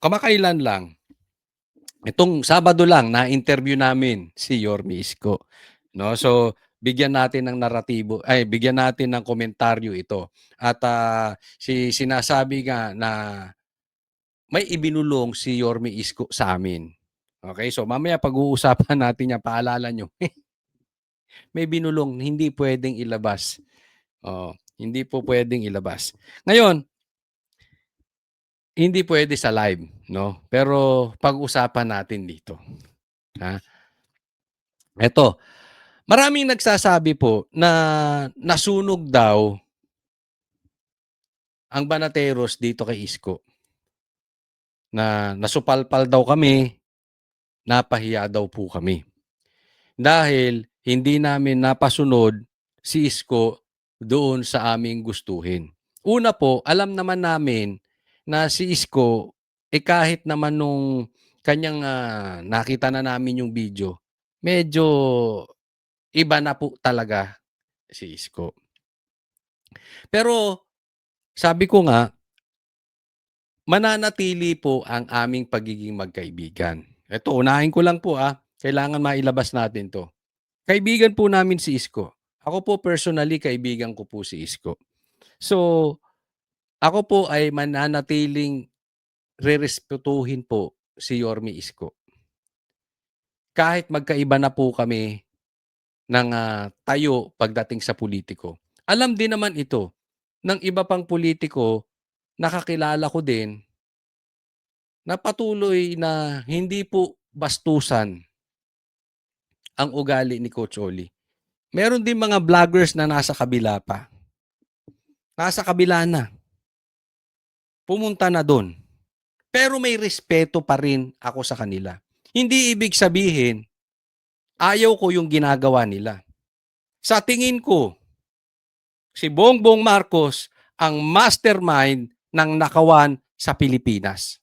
kamakailan lang, itong Sabado lang na-interview namin si Yorme Isko, 'no. So, bigyan natin ng naratibo ay bigyan natin ng komentaryo ito at, sinasabi nga na may ibinulong si Yorme Isko sa amin. Okay, so mamaya pag-uusapan natin 'yan, paalala niyo. May binulong, hindi puwedeng ilabas. Oo, hindi po puwedeng ilabas. Ngayon, hindi puwede sa live, 'no, pero pag-usapan natin dito, ha. Eto, maraming nagsasabi po na nasunog daw ang Banateros dito kay Isko, na nasupalpal daw kami, napahiya daw po kami. Dahil hindi namin napasunod si Isko doon sa aming gustuhin. Una po, alam naman namin na si Isko, kahit naman nung kanyang, nakita na namin yung video, medyo iba na po talaga si Isko. Pero sabi ko nga, mananatili po ang aming pagiging magkaibigan. Eto, unahin ko lang po, kailangan mailabas natin 'to. Kaibigan po namin si Isko. Ako po personally, kaibigan ko po si Isko. So, ako po ay mananatiling rerespetuhin po si Yorme Isko. Kahit magkaiba na po kami ng, tayo pagdating sa politiko. Alam din naman ito ng iba pang politiko na kakilala ko din na patuloy na hindi po bastusan ang ugali ni Coach Oli. Meron din mga vloggers na nasa kabila pa. Nasa kabila na. Pumunta na dun. Pero may respeto pa rin ako sa kanila. Hindi ibig sabihin, ayaw ko yung ginagawa nila. Sa tingin ko, si Bongbong Marcos ang mastermind ng nakawan sa Pilipinas.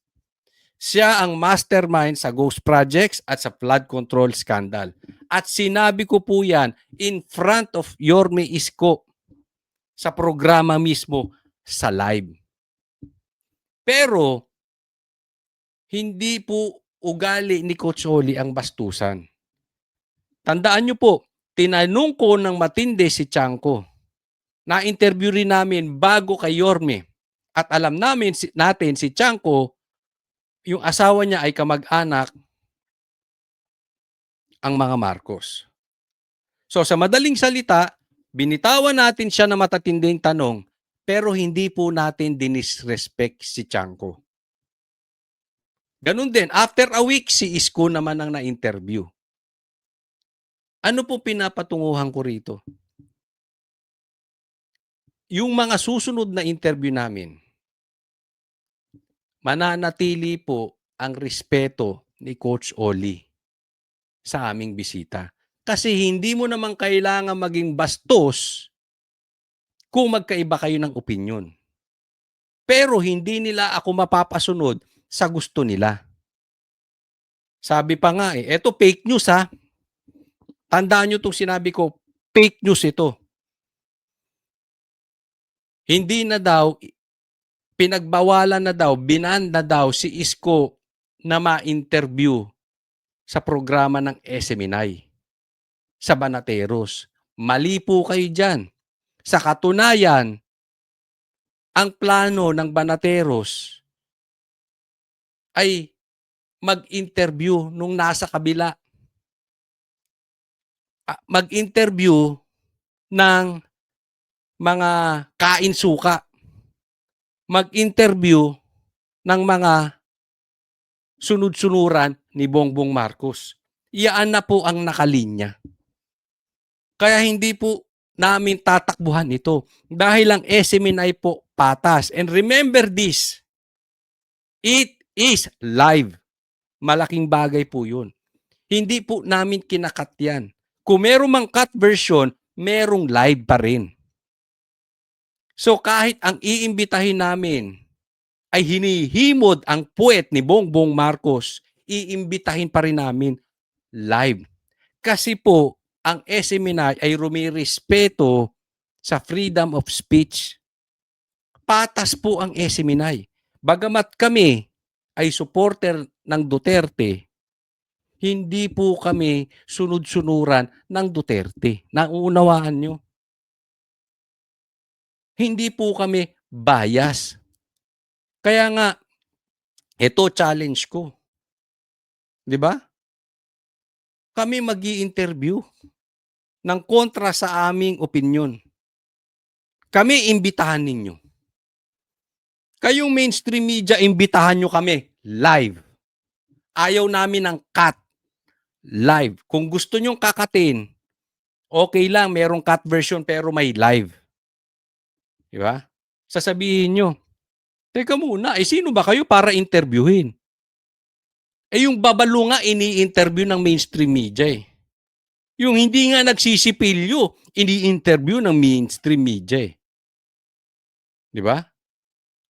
Siya ang mastermind sa ghost projects at sa flood control scandal. At sinabi ko po yan in front of Yorme Isko sa programa mismo sa live. Pero, hindi po ugali ni Coach Oli ang bastusan. Tandaan nyo po, tinanong ko ng matindi si Tiangco. Na-interview rin namin bago kay Yorme. At alam natin si Tiangco, yung asawa niya ay kamag-anak ang mga Marcos. So sa madaling salita, binitawan natin siya na matatinding tanong, pero hindi po natin dinisrespect si Tiangco. Ganun din, after a week, si Isko naman ang na-interview. Ano po pinapatunguhan ko rito? Yung mga susunod na interview namin, mananatili po ang respeto ni Coach Oli sa aming bisita. Kasi hindi mo naman kailangan maging bastos kung magkaiba kayo ng opinyon. Pero hindi nila ako mapapasunod sa gusto nila. Sabi pa nga eto fake news ha. Tandaan nyo itong sinabi ko, fake news ito. Hindi na daw, pinagbawalan na daw, binan na daw si Isko na ma-interview sa programa ng SMNI sa Banateros. Mali po kayo dyan. Sa katunayan, ang plano ng Banateros ay mag-interview nung nasa kabila. Mag-interview ng mga kain-suka. Mag-interview ng mga sunod-sunuran ni Bongbong Marcos. Iyaan na po ang nakalinya. Kaya hindi po namin tatakbuhan ito dahil ang SMNI po patas. And remember this, it is live. Malaking bagay po yun. Hindi po namin kinakat yan. Kung meron mang cut version, merong live pa rin. So kahit ang iimbitahin namin ay hinihimod ang puwet ni Bongbong Marcos, iimbitahin pa rin namin live. Kasi po, ang SMNI ay rumirespeto sa freedom of speech. Patas po ang SMNI. Bagamat kami ay supporter ng Duterte, hindi po kami sunod-sunuran ng Duterte. Nauunawaan niyo? Hindi po kami bias. Kaya nga, ito challenge ko, 'di ba? Kami mag-i-interview ng kontra sa aming opinyon. Kami imbitahan ninyo. Kayong mainstream media, imbitahan nyo kami live. Ayaw namin ng cut. Live. Kung gusto nyong kakatin, okay lang, merong cut version pero may live. Di ba? Sasabihin nyo, teka muna, sino ba kayo para interviewin? Yung babalo nga ini-interview ng mainstream media eh. Yung hindi nga nagsisipilyo, ini-interview ng mainstream media eh. Di ba?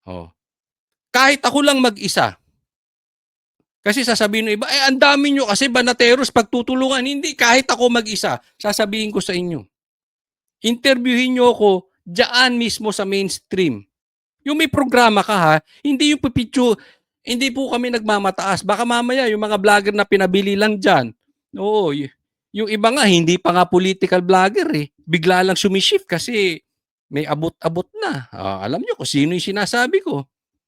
Oh. Kahit ako lang mag-isa, kasi sasabihin ng iba, ang dami nyo kasi banateros pagtutulungan. Hindi, kahit ako mag-isa, sasabihin ko sa inyo. Interviewin nyo ako diyan mismo sa mainstream. Yung may programa ka ha, hindi yung pipicture, hindi po kami nagmamataas. Baka mamaya yung mga vlogger na pinabili lang dyan. Oo, yung iba nga, hindi pa nga political vlogger eh. Bigla lang sumishift kasi may abot-abot na. Alam nyo kung sino yung sinasabi ko.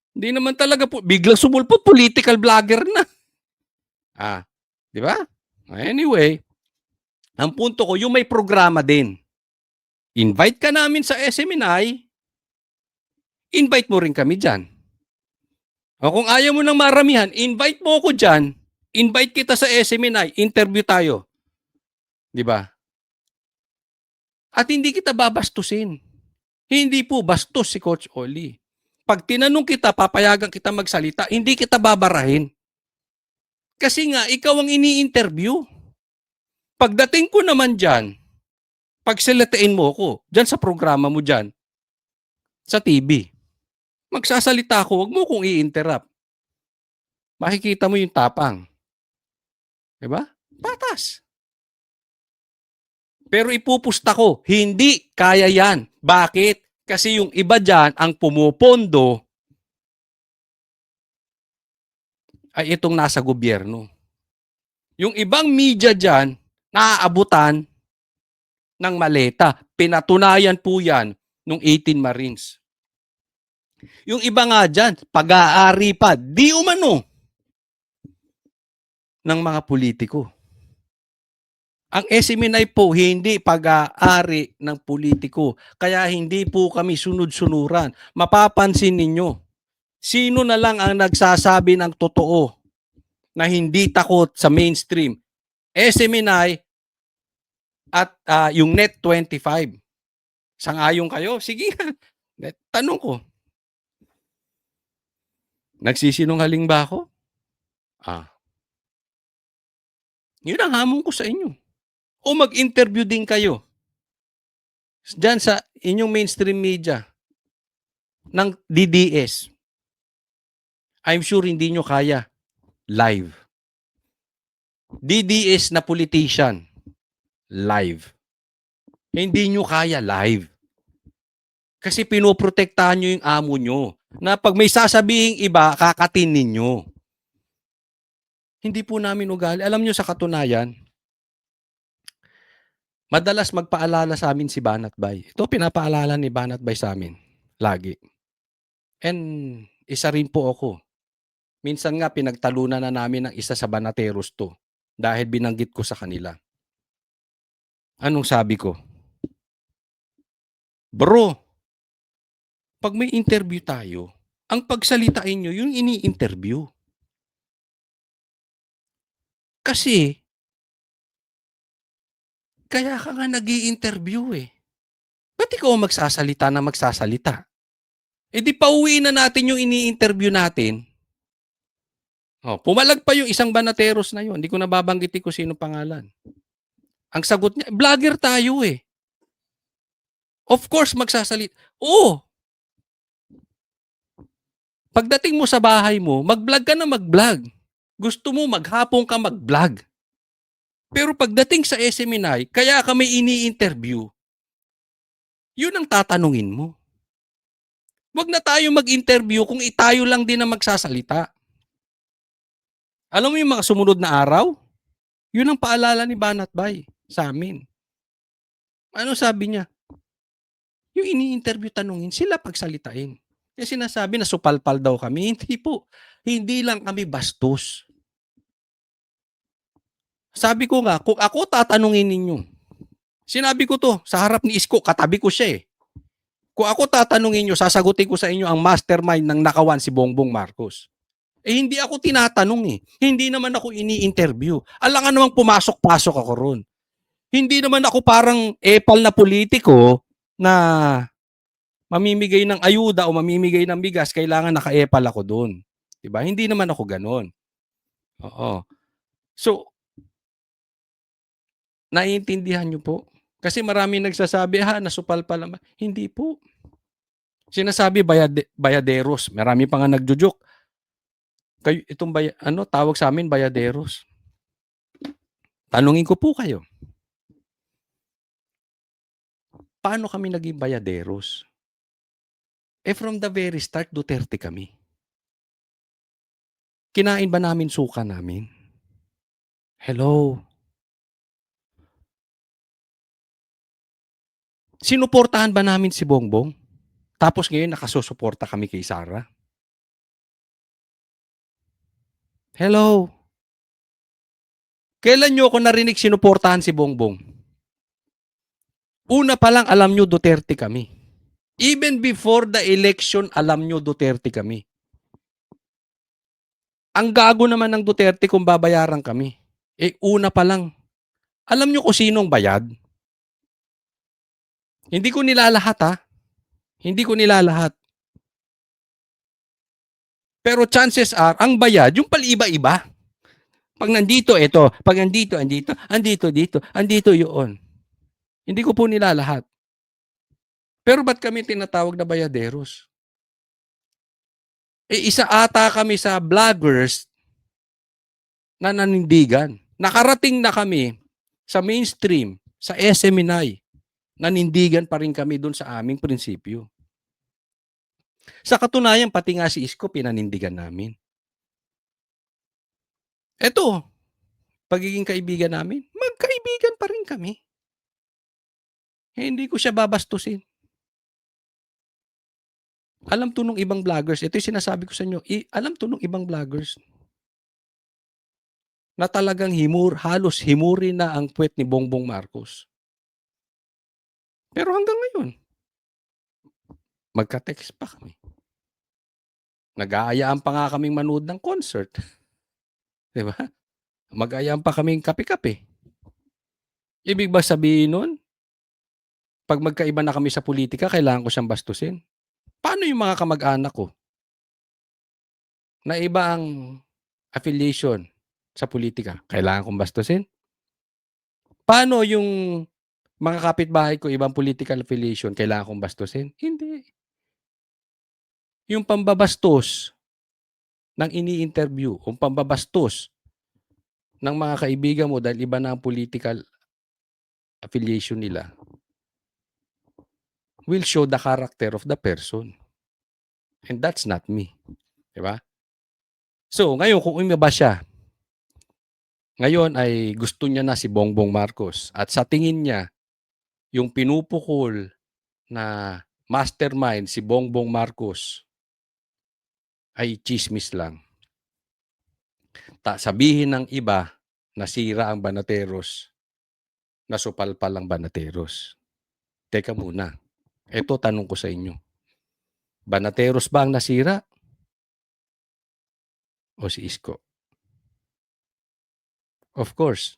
Hindi naman talaga po, biglang sumulpot, political vlogger na. Di ba? Anyway, ang punto ko, yung may programa din. Invite ka namin sa SMNI, invite mo rin kami dyan. O kung ayaw mo ng maramihan, invite mo ako dyan, invite kita sa SMNI, interview tayo. Di ba? At hindi kita babastusin. Hindi po bastos si Coach Oli. Pag tinanong kita, papayagan kita magsalita, hindi kita babarahin. Kasi nga, ikaw ang ini-interview. Pagdating ko naman dyan, pagsalitain mo ko, dyan sa programa mo dyan, sa TV, magsasalita ako, wag mo kong i-interrupt. Makikita mo yung tapang. Diba? Patas. Pero ipupusta ko, hindi kaya yan. Bakit? Kasi yung iba dyan, ang pumupondo, ay itong nasa gobyerno. Yung ibang media dyan, naaabutan ng maleta. Pinatunayan po yan nung 18 Marines. Yung iba nga dyan, pag-aari pa, di umano ng mga politiko. Ang SMNI po hindi pag-aari ng politiko. Kaya hindi po kami sunod-sunuran. Mapapansin ninyo, sino na lang ang nagsasabi ng totoo na hindi takot sa mainstream? SMNI at yung Net 25. Sang-ayon kayo? Sige, tanong ko. Nagsisinungaling ba ako? Yun ang hamon ko sa inyo. O mag-interview din kayo dyan sa inyong mainstream media ng DDS. I'm sure hindi nyo kaya live. DDS na politician, live. Hindi nyo kaya live. Kasi pinoprotektahan nyo yung amo nyo. Na pag may sasabihing iba, kakatin ninyo. Hindi po namin ugali. Alam nyo sa katunayan, madalas magpaalala sa amin si Banat Bay. Ito pinapaalala ni Banat Bay sa amin. Lagi. And isa rin po ako. Minsan nga pinagtalunan na namin ng isa sa banateros to. Dahil binanggit ko sa kanila. Anong sabi ko? Bro, pag may interview tayo, ang pagsalitain nyo, yung ini-interview. Kasi, kaya ka nga nag-i-interview eh. Ba't ikaw magsasalita na magsasalita? Di pauwiin na natin yung ini-interview natin. Pumalag pa yung isang banateros na yun. Hindi ko nababanggitin kung sino pangalan. Ang sagot niya, vlogger tayo eh. Of course, magsasalita. Oo. Pagdating mo sa bahay mo, mag-vlog ka na mag-vlog. Gusto mo, maghapon ka mag-vlog. Pero pagdating sa SMNI, kaya ka may ini-interview, yun ang tatanungin mo. Huwag na tayo mag-interview kung tayo lang din ang magsasalita. Alam mo yung mga sumunod na araw, yun ang paalala ni Banatbay sa'min. Anong sabi niya? Yung ini-interview tanungin, sila pagsalitain. Kaya sinasabi na supalpal daw kami, hindi po. Hindi lang kami bastos. Sabi ko nga, kung ako tatanungin ninyo, sinabi ko 'to sa harap ni Isko, katabi ko siya, eh. Kung ako tatanungin niyo, sasagutin ko sa inyo ang mastermind ng nakawan si Bongbong Marcos. Eh, hindi ako tinatanong, eh. Hindi naman ako ini-interview. Alangan namang pumasok-pasok ako ro'n. Hindi naman ako parang epal na politiko na mamimigay ng ayuda o mamimigay ng bigas, kailangan naka-epal ako do'n, 'di ba? Hindi naman ako gano'n. Oo. So, naiintindihan niyo po? Kasi maraming nagsasabi, nasupal pa naman. Hindi po. Sinasabi bayaderos. Marami pa nga nagjo-joke. Kayo itong ano, tawag sa amin bayaderos. Tanungin ko po kayo, paano kami naging bayaderos? Eh, from the very start, Duterte kami. Kinain ba namin suka namin? Hello? Sinuportahan ba namin si Bongbong? Tapos ngayon nakasusuporta kami kay Sara? Hello? Kailan niyo ako narinig sinuportahan si Bongbong? Una pa lang alam niyo Duterte kami. Even before the election, alam niyo Duterte kami. Ang gago naman ng Duterte kung babayaran kami. Eh, una pa lang, alam niyo kung sinong bayad? Hindi ko nilalahat, ha. Hindi ko nilalahat. Pero chances are, ang bayad, yung paliba-iba. Pag nandito, ito. Pag nandito, andito. Andito, dito. Andito, yun. Hindi ko po nilalahat. Pero ba't kami tinatawag na bayaderos? Eh, isa ata kami sa vloggers na nanindigan. Nakarating na kami sa mainstream, sa SMNI. Nanindigan pa rin kami doon sa aming prinsipyo. Sa katunayan, pati nga si Isko, pinanindigan namin. Eto, pagiging kaibigan namin, magkaibigan pa rin kami. Eh, hindi ko siya babastusin. Alam to nung ibang vloggers, ito yung sinasabi ko sa inyo, alam to nung ibang vloggers na talagang halos himurin na ang puwet ni Bongbong Marcos. Pero hanggang ngayon, magka-text pa kami. Nag-aayaan pa nga kaming manood ng concert, 'di ba? Mag-aayaan pa kaming kape-kape. Ibig ba sabihin nun, 'pag magkaiba na kami sa pulitika kailangan ko siyang bastusin? Paano yung mga kamag-anak ko na iba ang affiliation sa pulitika, kailangan kong bastusin? Paano yung mga kapitbahay ko ibang political affiliation, kailangan kong bastusin? Hindi. Yung pambabastos ng ini-interview o pambabastos ng mga kaibigan mo dahil iba na ang political affiliation nila will show the character of the person. And that's not me. 'Di ba? So, ngayon kung umiba siya, ngayon ay gusto niya na si Bongbong Marcos at sa tingin niya, yung pinupukol na mastermind si Bongbong Marcos ay tsismis lang. Sabihin ng iba, nasira ang Banateros, nasupalpal ang Banateros. Teka muna, eto tanong ko sa inyo. Banateros ba ang nasira o si Isko? Of course,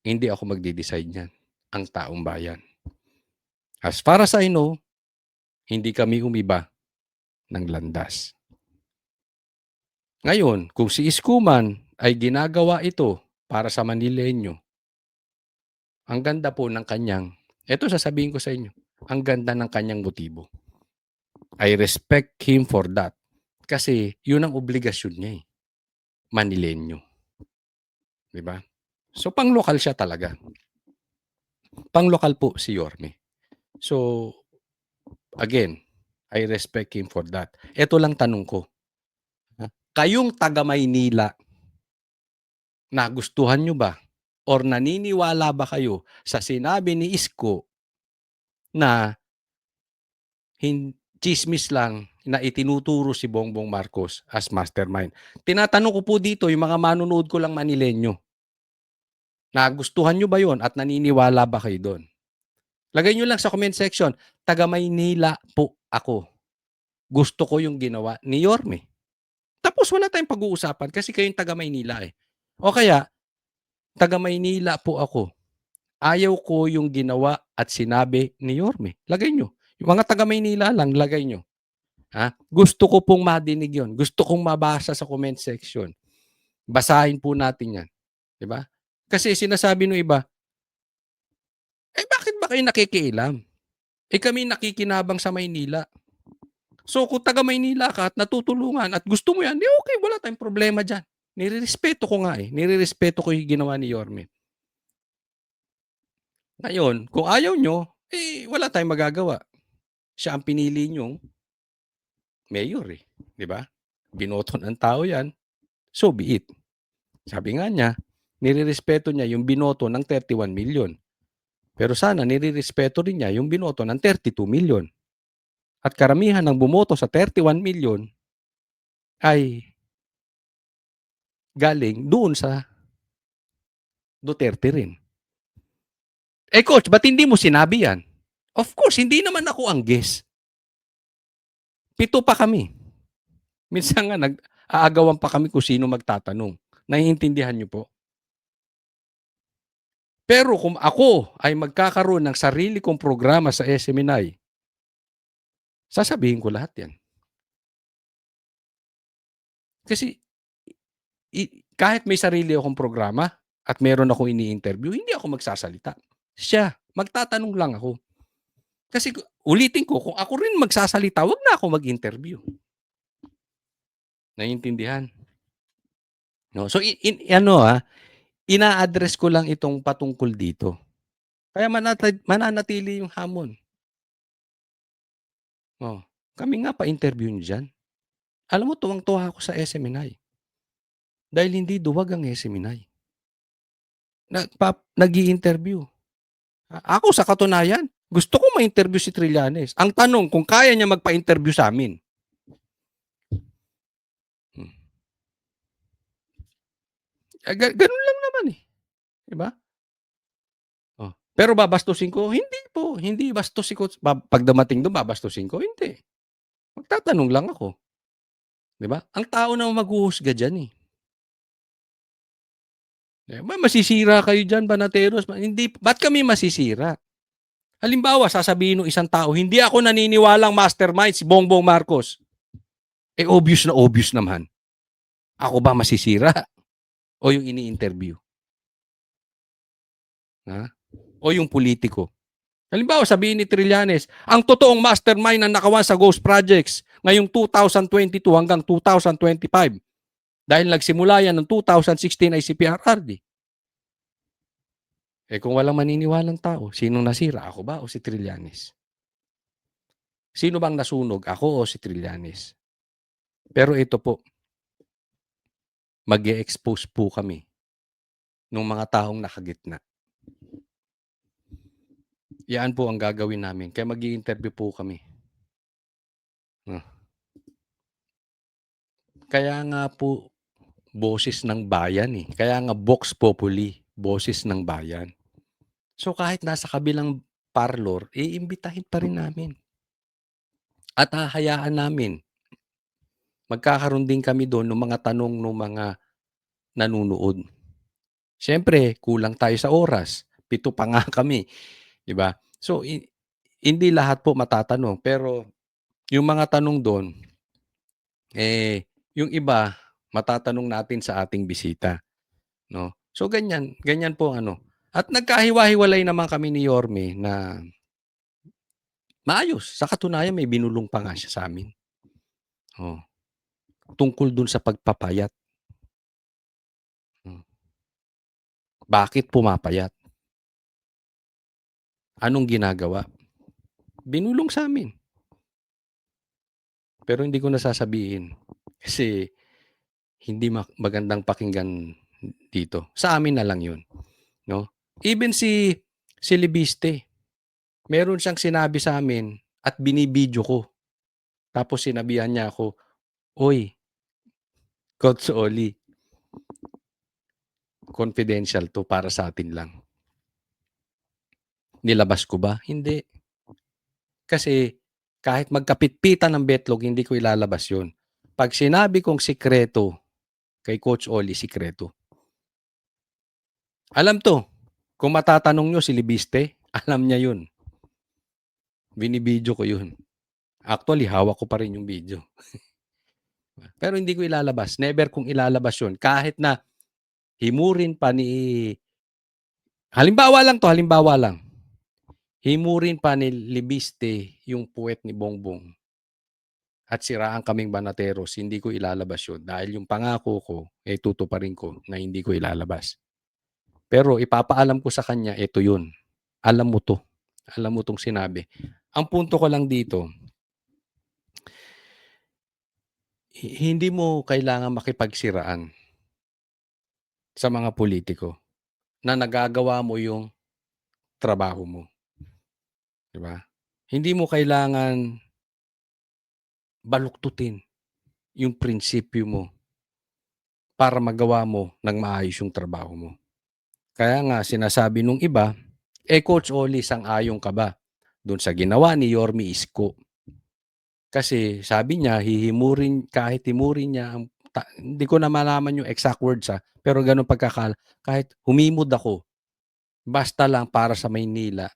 hindi ako magde-decide niyan, ang taong bayan. As far as I know, hindi kami umiba ng landas. Ngayon, kung si Isko man ay ginagawa ito para sa Manileño, ang ganda po ng kanyang, eto sasabihin ko sa inyo, ang ganda ng kanyang motibo. I respect him for that. Kasi yun ang obligasyon niya, eh, Manileño. 'Di ba? So pang-lokal siya talaga. Pang-lokal po si Yorme. So, again, I respect him for that. Eto lang tanong ko, Kayong taga-Maynila, nagustuhan niyo ba or naniniwala ba kayo sa sinabi ni Isko na tsismis lang na itinuturo si Bongbong Marcos as mastermind? Tinatanong ko po dito yung mga manonood ko lang Manilenyo, nagustuhan niyo ba yun at naniniwala ba kayo do'n? Lagay niyo lang sa comment section, "Taga-Maynila po ako. Gusto ko yung ginawa ni Yorme." Tapos wala tayong pag-uusapan kasi kayong taga-Maynila, eh. O kaya, "Taga-Maynila po ako. Ayaw ko yung ginawa at sinabi ni Yorme." Lagay niyo. Yung mga taga-Maynila lang, lagay niyo, ha. Gusto ko pong madinig yun. Gusto kong mabasa sa comment section. Basahin po natin 'yan, 'di ba? Kasi sinasabi nung iba, "Eh, bakit ba kayo nakikialam? Eh, kami nakikinabang sa Maynila." So, kung taga-Maynila ka at natutulungan at gusto mo 'yan, 'di okey, wala tayong problema diyan. Nirerespeto ko nga, eh, nirerespeto ko yung ginawa ni Yorme. Ngayon, kung ayaw niyo, eh, wala tayong magagawa. Siya ang pinili niyong mayor, eh, 'di ba? Binoto ng tao 'yan, so be it. Sabi nga niya, nirerespeto niya yung binoto ng 31 million. Pero sana nirerespeto rin niya yung binoto ng 32 million. At karamihan ng bumoto sa 31 million ay galing doon sa Duterte rin. Eh, coach, ba't hindi mo sinabi 'yan? Of course, hindi naman ako ang guest. 7 pa kami. Minsan nga nag-aagawan pa kami kung sino magtatanong. Naiintindihan niyo po? Pero kung ako ay magkakaroon ng sarili kong programa sa SMNI, sasabihin ko lahat 'yan. Kasi kahit may sarili akong programa at meron akong ini-interview, hindi ako magsasalita. Siya, magtatanong lang ako. Kasi ulitin ko, kung ako rin magsasalita, wag na ako mag-interview. Naiintindihan? No? So ano, ina-address ko lang itong patungkol dito. Kaya mananatili yung hamon. Oh, kami nga pa-interview niyo diyan. Alam mo, tuwang-tuwa ako sa SMNI. Dahil hindi duwag ang SMNI. Nag-i-interview. Ako sa katunayan, gusto ko ma-interview si Trillanes. Ang tanong, kung kaya niya magpa-interview sa amin. Ganun lang naman, eh, 'di ba? Oh, pero babastusin ko? Hindi po, hindi bastusin ko. Pag dumating do'n babastusin ko? Hindi. Magtatanong lang ako, 'di ba? Ang tao naman maghuhusga diyan, eh. Masisira kayo diyan, banateros, hindi, ba't kami masisira? Halimbawa, sasabihin nung isang tao, "Hindi ako naniniwalang mastermind si Bongbong Marcos." Eh, obvious na obvious naman. Ako ba masisira o yung ini-interview? Ha? O yung pulitiko? Halimbawa, sabihin ni Trillanes, ang totoong mastermind ng nakawan sa Ghost Projects ngayong 2022 hanggang 2025 dahil nagsimula yan ng 2016 ay si PRRD. Eh, kung walang maniniwalang tao, sinong nasira? Ako ba o si Trillanes? Sino bang nasunog? Ako o si Trillanes? Pero ito po, mag-e-expose po kami nung mga taong nakagitna. Yan po ang gagawin namin. Kaya mag-i-interview po kami. Kaya nga po, boses ng bayan, eh. Kaya nga Vox Populi, boses ng bayan. So kahit nasa kabilang parlor, iimbitahin pa rin namin. At hahayaan namin. Magkakaroon din kami doon ng mga tanong ng mga nanonood. Siyempre, kulang tayo sa oras. 7 pa nga kami, 'di ba? So hindi lahat po matatanong, pero yung mga tanong doon, eh, yung iba matatanong natin sa ating bisita, 'no? So ganyan, ganyan po ang ano. At nagkahiwa-hiwalay naman kami ni Yorme na maayos. Sa katunayan may binulong pa nga siya sa'min. Oh, tungkol dun sa pagpapayat. Hmm, bakit pumapayat? Anong ginagawa? Binulong sa'min. Pero hindi ko na sasabihin kasi hindi magandang pakinggan dito. Sa amin na lang 'yun, 'no? Even si Libiste, meron siyang sinabi sa amin at binibidyo ko. Tapos sinabihan niya ako, "Uy, Coach Oli, confidential 'to, para sa atin lang." Nilabas ko ba? Hindi. Kasi kahit magkapitpitan ng betlog, hindi ko ilalabas 'yun. 'Pag sinabi kong sikreto kay Coach Oli, sikreto. Alam 'to, kung matatanong niyo si Libiste, alam niya 'yun. Binibidyo ko 'yun. Actually, hawak ko pa rin yung video. Pero hindi ko ilalabas. Never kong ilalabas 'yun kahit na himurin pa ni halimbawa lang 'to, halimbawa lang. Himurin pa ni Libiste yung puwet ni Bongbong at siraan kaming banateros, hindi ko ilalabas 'yun dahil yung pangako ko, tutuparin ko na hindi ko ilalabas. Pero ipapaalam ko sa kanya, ito 'yun, alam mo 'to, alam mo 'tong sinabi. Ang punto ko lang dito, hindi mo kailangang makipagsiraan sa mga pulitiko na nagagawa mo yung trabaho mo, 'di ba? Hindi mo kailangan baluktutin yung prinsipyo mo para magawa mo ng maayos yung trabaho mo. Kaya nga sinasabi nung iba, Coach Oli, sang-ayon ka ba dun sa ginawa ni Yorme Isko? Kasi sabi niya hihimurin, kahit himurin niya ang hindi ko na malaman yung exact words, pero gano'n kahit humimod ako, basta lang para sa Maynila,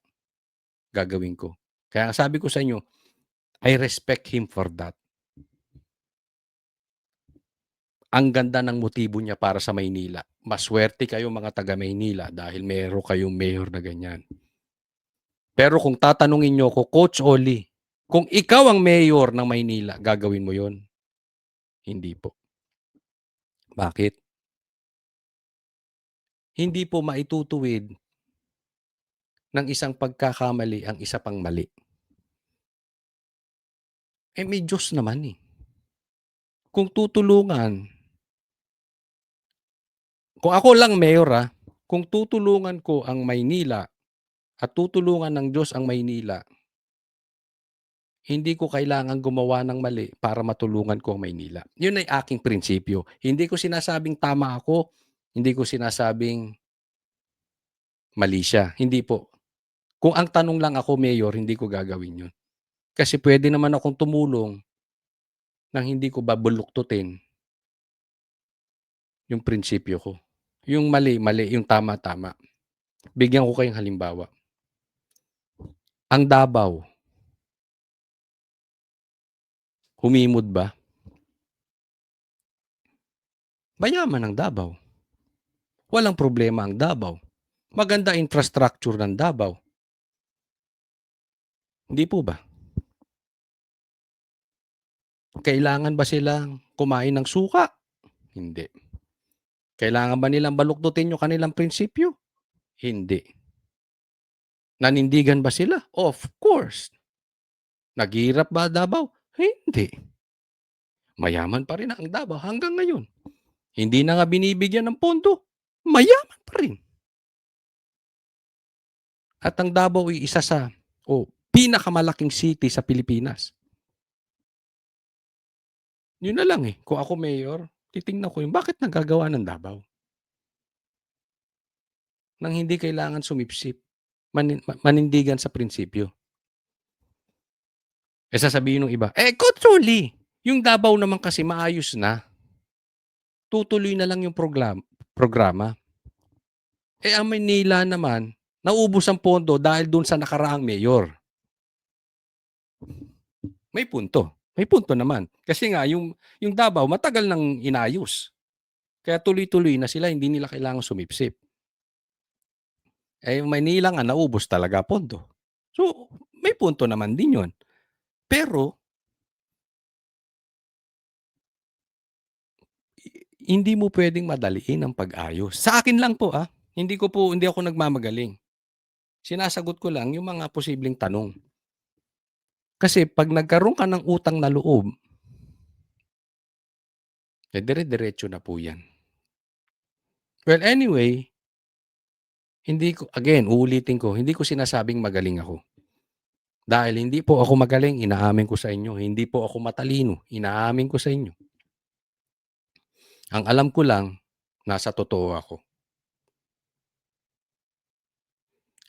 gagawin ko. Kaya sabi ko sa inyo, I respect him for that. Ang ganda ng motibo niya para sa Maynila. Maswerte kayo mga taga Maynila dahil meron kayong mayor na ganyan. Pero kung tatanungin niyo ako, Coach Oli, kung ikaw ang mayor ng Maynila, gagawin mo 'yon? Hindi po. Bakit? Hindi po maitutuwid ng isang pagkakamali ang isa pang mali. May Diyos naman, eh. Kung tutulungan, kung ako lang mayor, kung tutulungan ko ang Maynila at tutulungan ng Diyos ang Maynila, hindi ko kailangang gumawa ng mali para matulungan ko ang Maynila. 'Yun ay aking prinsipyo. Hindi ko sinasabing tama ako, hindi ko sinasabing mali siya, hindi po. Kung ang tanong lang ako mayor, hindi ko gagawin 'yun. Kasi puwede naman akong tumulong nang hindi ko babuluktutin yung prinsipyo ko. Yung mali, mali, yung tama, tama. Bigyan ko kayong halimbawa. Ang Davao, humimod ba? Mayaman ang Davao. Walang problema ang Davao. Maganda infrastructure ng Davao. Hindi po ba? Kailangan ba silang kumain ng suka? Hindi. Kailangan ba nilang baluktutin yung kanilang prinsipyo? Hindi. Nanindigan ba sila? Of course. Naghirap ba Davao? Hindi. Mayaman pa rin ang Davao hanggang ngayon. Hindi na nga binibigyan ng pondo, mayaman pa rin. At ang Davao ay isa sa pinakamalaking city sa Pilipinas. Yun na lang, kung ako mayor, titingnan ko yung bakit nagagawa ng Davao nang hindi kailangan sumipsip, manindigan sa prinsipyo. Sasabihin nung iba, Kotsoли, yung Davao naman kasi maayos na, tutuloy na lang yung programa. Ang Maynila naman, naubos ang pondo dahil dun sa nakaraang mayor. May punto. May punto naman. Kasi nga yung Davao matagal nang inayos. Kaya tuloy-tuloy na sila, hindi nila kailangang sumipsip. Yung Maynila nga naubos talaga pondo. So, may punto naman din 'yun. Pero hindi mo puwedeng madaliin ang pag-ayos. Sa akin lang po, hindi ako nagmamagaling. Sinasagot ko lang yung mga posibleng tanong. Kasi 'pag nagkaroon ka ng utang na loob dire-diretso na po 'yan. Well, anyway, hindi ko again, uulitin ko, hindi ko sinasabing magaling ako. Dahil hindi po ako magaling, inaamin ko sa inyo. Hindi po ako matalino, inaamin ko sa inyo. Ang alam ko lang, nasa totoo ako.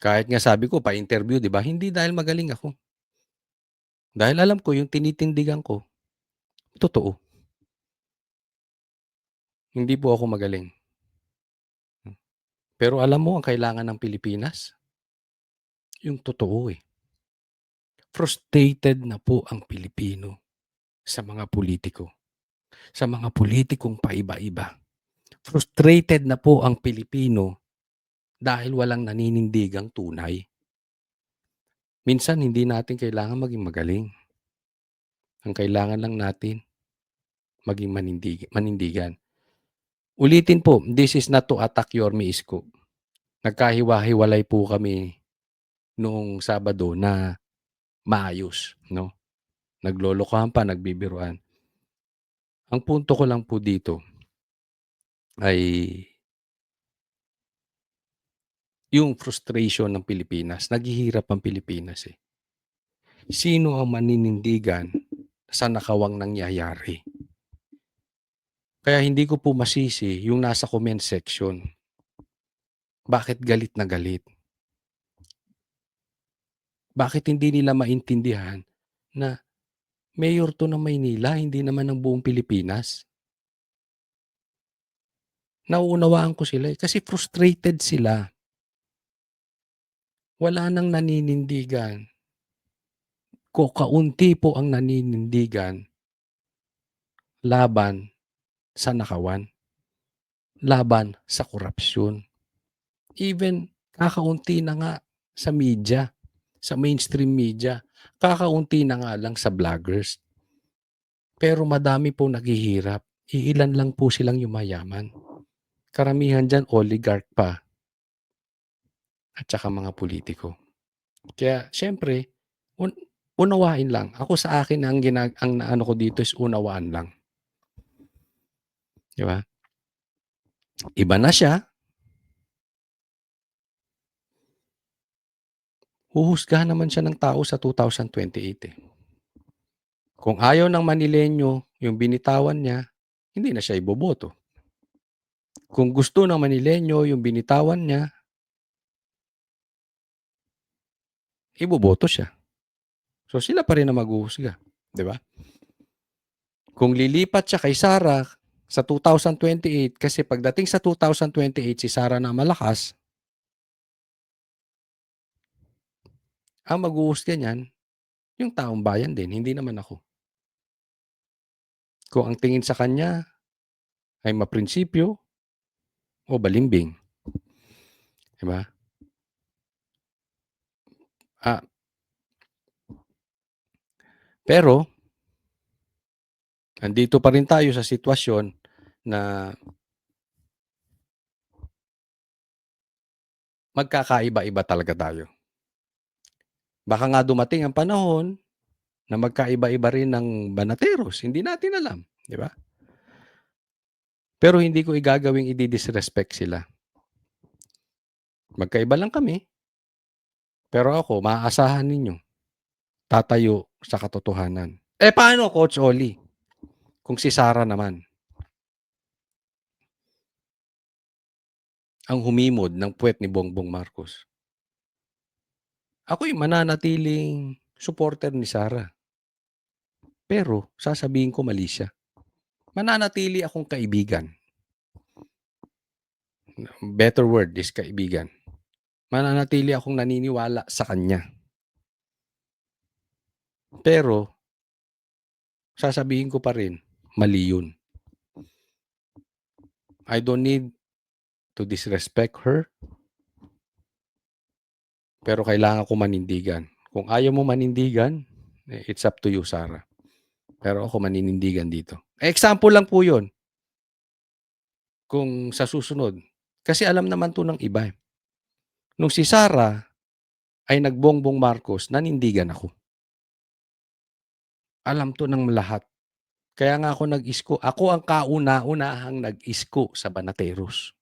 Kahit nga sabi ko pa-interview 'di ba, hindi dahil magaling ako. Dahil alam ko yung tinitindigan ko, totoo. Hindi po ako magaling. Pero alam mo ang kailangan ng Pilipinas? Yung totoo, eh. Frustrated na po ang Pilipino sa mga pulitiko, sa mga pulitikong paiba-iba. Frustrated na po ang Pilipino dahil walang naninindigang tunay. Minsan hindi natin kailangan maging magaling. Ang kailangan lang natin maging manindigan. Ulitin po, this is not to attack Yorme Isko. Nagkahiwa-hiwalay po kami noong Sabado na maayos, 'no? Naglolokohan pa, nagbibiruan. Ang punto ko lang po dito ay yung frustration ng Pilipinas. Naghihirap ang Pilipinas, eh. Sino ang maninindigan sa nakawang nangyayari? Kaya hindi ko po masisi yung nasa comment section. Bakit galit na galit? Bakit hindi nila maintindihan na mayor 'to ng Maynila, hindi naman ng buong Pilipinas? Nauunawaan ko sila, eh, kasi frustrated sila. Wala nang naninindigan. Kaunti po ang naninindigan laban sa nakawan, laban sa korapsyon. Even kakaunti na nga sa media, sa mainstream media, kakaunti na nga lang sa vloggers. Pero madami pong naghihirap, iilan lang po silang yumayaman. Karamihan diyan oligarch pa at saka mga pulitiko. Kaya siyempre unawain lang. Ako sa akin ang naano ko dito is unawaan lang. 'Di ba? Iba na siya, huhusgahan naman siya ng tao sa 2028, eh. Kung ayaw ng Manileño yung binitawan niya, hindi na siya iboboto. Kung gusto ng Manileño yung binitawan niya, iboboto siya. So sila pa rin ang maghuhusga, 'di ba? Kung lilipat siya kay Sara sa 2028 kasi pagdating sa 2028 si Sara na malakas, ang maghuhusga niyan yung taong bayan din, hindi naman ako. Kung ang tingin sa kanya ay maprinsipyo o balimbing, 'di ba? Ah, pero andito pa rin tayo sa sitwasyon na magkakaiba-iba talaga tayo. Baka nga dumating ang panahon na magkaiba-iba rin ng banateros, hindi natin alam, 'di ba? Pero hindi ko igagawing idi-disrespect sila. Magkaiba lang kami, pero ako maaasahan ninyo, tatayo sa katotohanan. Eh, paano Coach Ollie, kung si Sara naman ang humimod ng puwet ni Bongbong Marcos? Ako'y mananatiling supporter ni Sara, pero sasabihin ko mali siya. Mananatili akong kaibigan. Better word is kaibigan. Mananatili akong naniniwala sa kanya. Pero sasabihin ko pa rin, mali yun. I don't need to disrespect her, pero kailangan ko manindigan. Kung ayaw mo manindigan, it's up to you, Sara. Pero ako maninindigan dito. Example lang po yun. Kung sa susunod. Kasi alam naman to ng iba. Nung si Sara ay nagbongbong Marcos, nanindigan ako. Alam to ng lahat. Kaya nga ako nag-isko. Ako ang kauna-unahang nag-isko sa Banateros.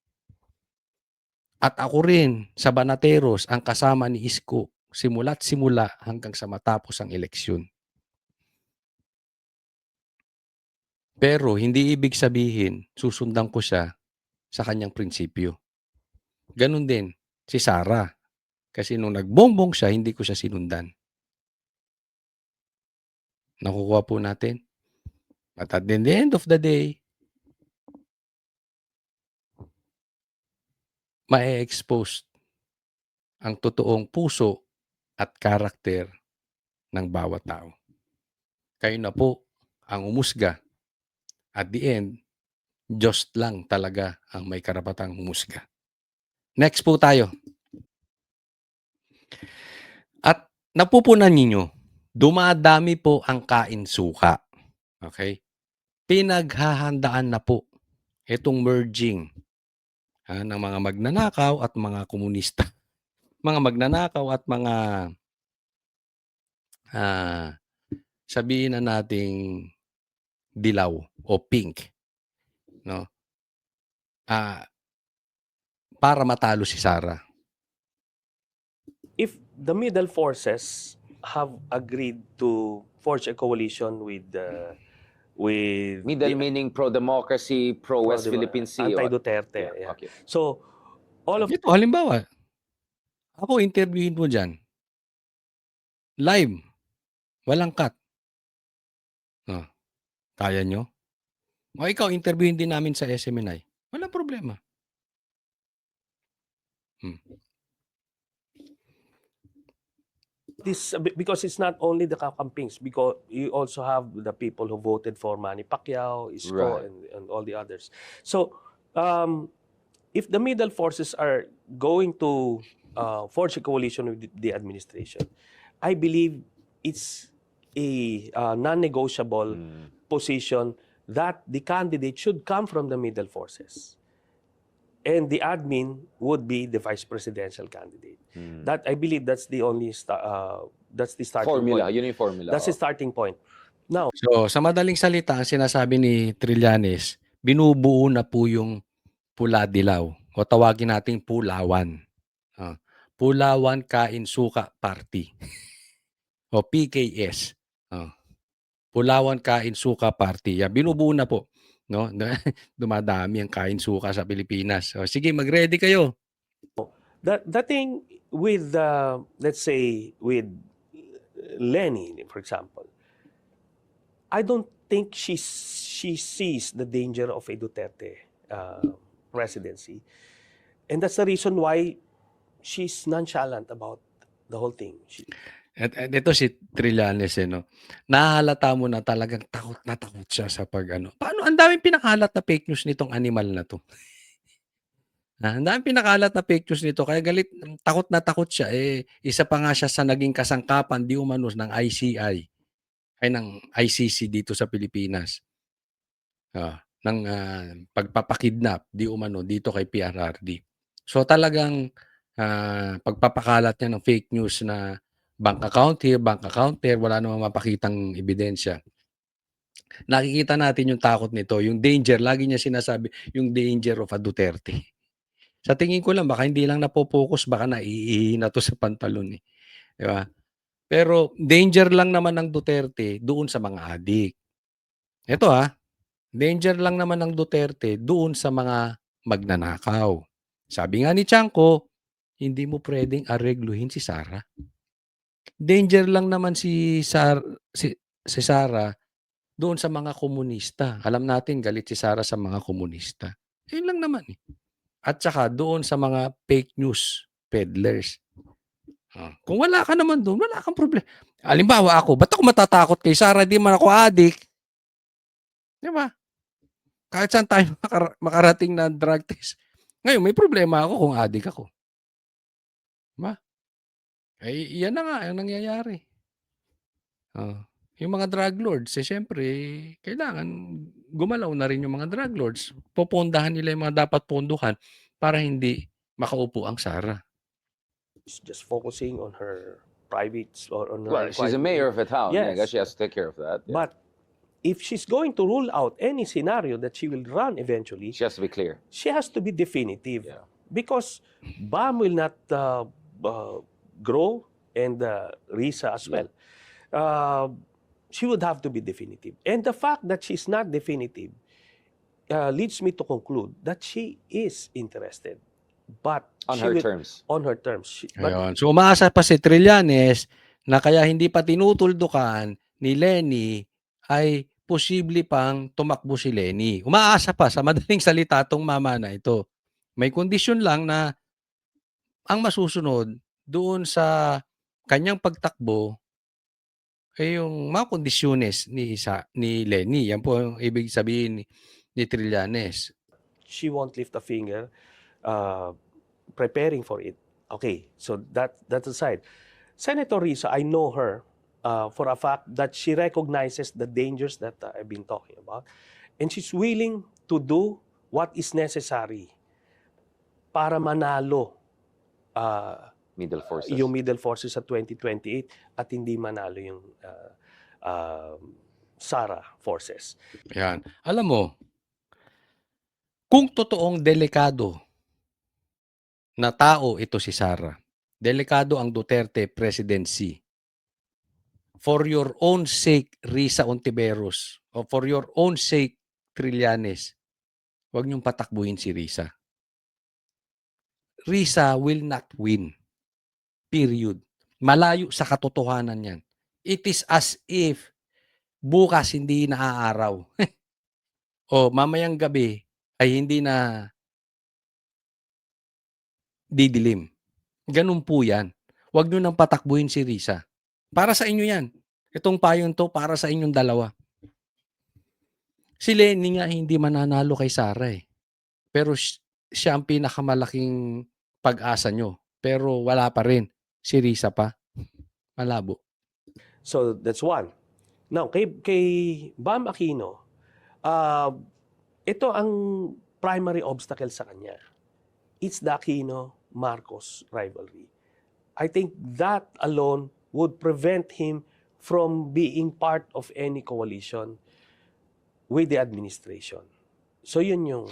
At ako rin sa Banateros ang kasama ni Isko simula't simula hanggang sa matapos ang eleksyon. Pero hindi ibig sabihin susundan ko siya sa kanyang prinsipyo. Ganun din si Sara. Kasi nung nagbongbong siya, hindi ko siya sinundan. Nakukuha po natin. But at the end of the day, ma-expose ang totoong puso at karakter ng bawat tao. Kayo na po ang umusga. At the end, Diyos lang talaga ang may karapatang humusga. Next po tayo. At napupunan ninyo, dumadami po ang kain suka. Okay? Pinaghahandaan na po itong merging ng mga magnanakaw at mga komunista. Mga magnanakaw at mga sabihin na nating dilaw o pink, no? Para matalo si Sara. If the middle forces have agreed to forge a coalition with Middle meaning pro-democracy, pro-West Philippine Sea. Anti-Duterte. Yeah, okay. So, all of Ito, halimbawa, ako interviewin mo dyan. Live. Walang cut. Kaya nyo? O ikaw, interviewin din namin sa SMNI. Walang problema. this, because it's not only the kakampings, because you also have the people who voted for Manny Pacquiao, Isko, Right. and all the others. So, if the middle forces are going to forge a coalition with the administration, I believe it's a non-negotiable position that the candidate should come from the middle forces. And the admin would be the vice presidential candidate. That, I believe, that's the only that's the starting Formula, point. yun yung formula. That's the starting point. Now, So, sa madaling salita, ang sinasabi ni Trillanes, binubuo na po yung pula-dilaw o tawagin nating pulawan. Pulawan Kain Suka Party o PKS. Pulawan Kain Suka Party. Yeah, binubuo na po. No? Dumadami ang kain suka sa Pilipinas. So, sige, mag-ready kayo. the thing with, let's say, with Lenny, for example, I don't think she sees the danger of a Duterte presidency. And that's the reason why she's nonchalant about the whole thing. At ito si Trillanes, no? Nahalata mo na talagang takot na takot siya sa pag-ano. Paano? Ang daming pinakalat na fake news nitong animal na to. Ang daming pinakalat na fake news nito. Kaya galit, takot na takot siya. Isa pa nga siya sa naging kasangkapan di umano ng ICI. Ay ng ICC dito sa Pilipinas. Ng pagpapakidnap di umano dito kay PRRD. So talagang pagpapakalat niya ng fake news na bank account here, bank account there, wala namang mapakitang ebidensya. Nakikita natin yung takot nito, yung danger, lagi niya sinasabi, yung danger of a Duterte. Sa tingin ko lang, baka hindi lang napopokus, baka naiihi na to sa pantalon. Di ba? Pero danger lang naman ng Duterte doon sa mga adik. Ito danger lang naman ng Duterte doon sa mga magnanakaw. Sabi nga ni Chanko, hindi mo pwedeng aregluhin si Sara. Danger lang naman si Sara doon sa mga komunista. Alam natin galit si Sara sa mga komunista. Yun lang naman. At saka doon sa mga fake news peddlers. Kung wala ka naman doon, wala kang problema. Halimbawa ako, ba't ako matatakot kay Sara? Di man ako adik. Di ba? Kahit saan tayo makarating na drug test. Ngayon, may problema ako kung adik ako. Diba? Yan na nga, yung nangyayari. Yung mga drug lords, syempre, kailangan gumalaw na rin yung mga drug lords. Popondahan nila yung mga dapat ponduhan para hindi makaupo ang Sara. She's just focusing on her private or on her. Well, she's a mayor of a town. Yes. I guess she has to take care of that. Yeah. But if she's going to rule out any scenario that she will run eventually, She has to be clear. she has to be definitive. Yeah. Because BAM will not grow, and RISA as well. She would have to be definitive. And the fact that she's not definitive leads me to conclude that she is interested. But On she her will- terms. On her terms. But Ayun. So umaasa pa si Trillanes na kaya hindi pa tinutuldukan ni Lenny ay posible pang tumakbo si Lenny. Umaasa pa, sa madaling salita, tong mama na ito. May kondisyon lang na ang masusunod doon sa kanyang pagtakbo ay yung mga kondisyones ni Lenny. Yan po ang ibig sabihin ni Trillanes. she won't lift a finger preparing for it. Okay, so that's aside. Senator Risa, I know her for a fact that she recognizes the dangers that I've been talking about, and she's willing to do what is necessary para manalo Middle forces. yung middle forces sa 2028 at hindi manalo yung SARA forces. Yan. Alam mo, kung totoong delikado na tao ito si Sara, delikado ang Duterte presidency, for your own sake, Risa Ontiveros, o for your own sake, Trillanes, huwag niyong patakbuhin si Risa. Risa will not win. Period. Malayo sa katotohanan yan. It is as if bukas hindi naaaraw. O mamayang gabi ay hindi na didilim. Ganun po yan. Huwag nyo nang patakbuhin si Risa. Para sa inyo yan. Itong payon to para sa inyong dalawa. Si Lenny nga hindi mananalo kay Sara eh. Pero siya ang pinakamalaking pag-asa nyo. Pero wala pa rin. Si Risa pa. Malabo. So that's one. Now, kay Bam Aquino, ito ang primary obstacle sa kanya. It's the Aquino-Marcos rivalry. I think that alone would prevent him from being part of any coalition with the administration. So yun yung...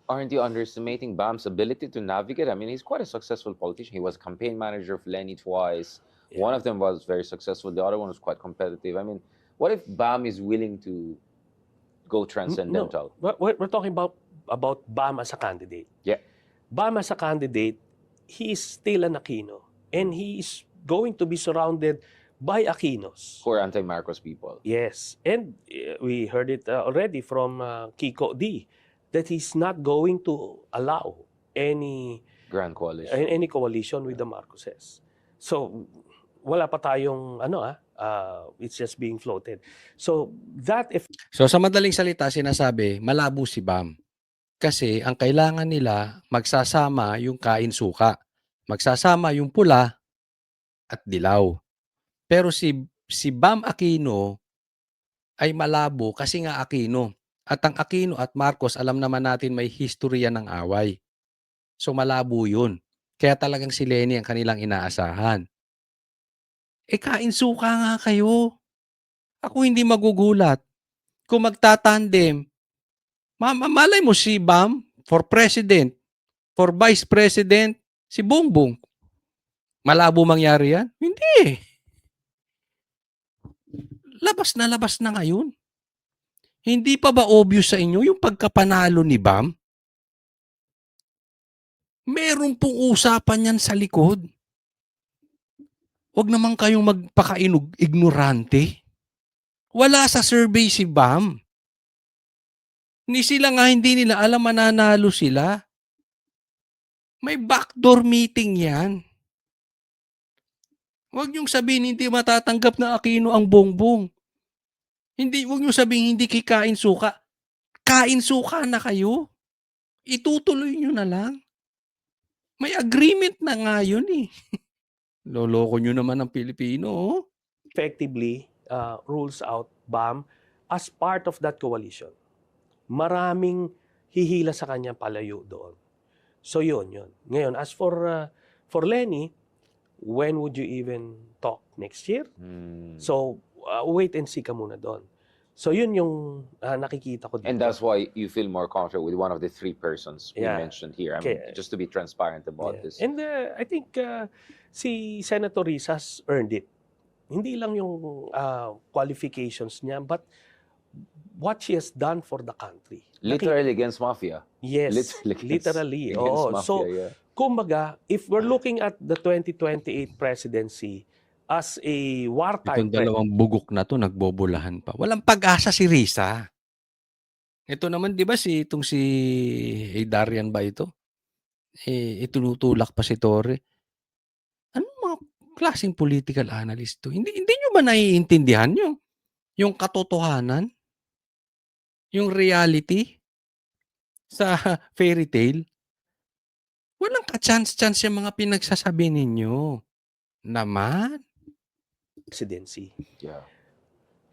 Aren't you underestimating Bam's ability to navigate? I mean, he's quite a successful politician. He was campaign manager of Lenny twice. Yeah. One of them was very successful. The other one was quite competitive. I mean, what if Bam is willing to go transcendental? No, we're talking about Bam as a candidate. Yeah. Bam as a candidate, he is still an Aquino. And he is going to be surrounded by Aquinos. For anti-Marcos people. Yes. And we heard it already from Kiko D, that he's not going to allow any Grand coalition. coalition with the Marcoses. So, wala pa tayong it's just being floated. So, that if So sa madaling salita, sinasabi, malabo si Bam. Kasi ang kailangan nila, magsasama yung kain-suka. Magsasama yung pula at dilaw. Pero si Bam Aquino ay malabo kasi nga Aquino. At ang Aquino at Marcos, alam naman natin may history yan ng away. So malabo yun. Kaya talagang si Lenny ang kanilang inaasahan. Kain-suka nga kayo. Ako hindi magugulat. Kung magtatandem, malay mo si Bam for president, for vice president, si Bongbong. Malabo mangyari yan? Hindi. Labas na ngayon. Hindi pa ba obvious sa inyo yung pagkapanalo ni Bam? Meron pong usapan yan sa likod. Huwag naman kayong magpaka-ignorante. Wala sa survey si Bam. Ni sila nga hindi nila alam mananalo sila. May backdoor meeting yan. Huwag niyong sabihin hindi matatanggap na Aquino ang Bongbong. Huwag niyong sabihin hindi kikain suka. Kain suka na kayo. Itutuloy niyo na lang. May agreement na nga yun eh. Loloko niyo naman ang Pilipino. Oh. effectively rules out BAM as part of that coalition, maraming hihila sa kanya palayo doon. So yun. Ngayon, as for Lenny, when would you even talk? Next year? So wait and see ka muna doon. So yun yung nakikita ko dito. And that's why you feel more comfortable with one of the three persons we Yeah. mentioned here. I mean, Okay. just to be transparent about Yeah. this. And I think si Senator Risas earned it. Hindi lang yung qualifications niya, but what she has done for the country. Literally against mafia. Yes, Literally against Oo. mafia, So, yeah. kumbaga, if we're looking at the 2028 presidency as a wartime Itong dalawang bugok na 'to nagbobolahan pa. Walang pag-asa si Risa. Ito naman 'di ba itong si Darian ba ito? Itinutulak pa si Torre. Anong mga klaseng political analyst 'to? Hindi niyo ba naiintindihan yung katotohanan? Yung reality sa fairy tale? Walang ka-chance-chance yung mga pinagsasabi ninyo. Naman. presidency, Yeah.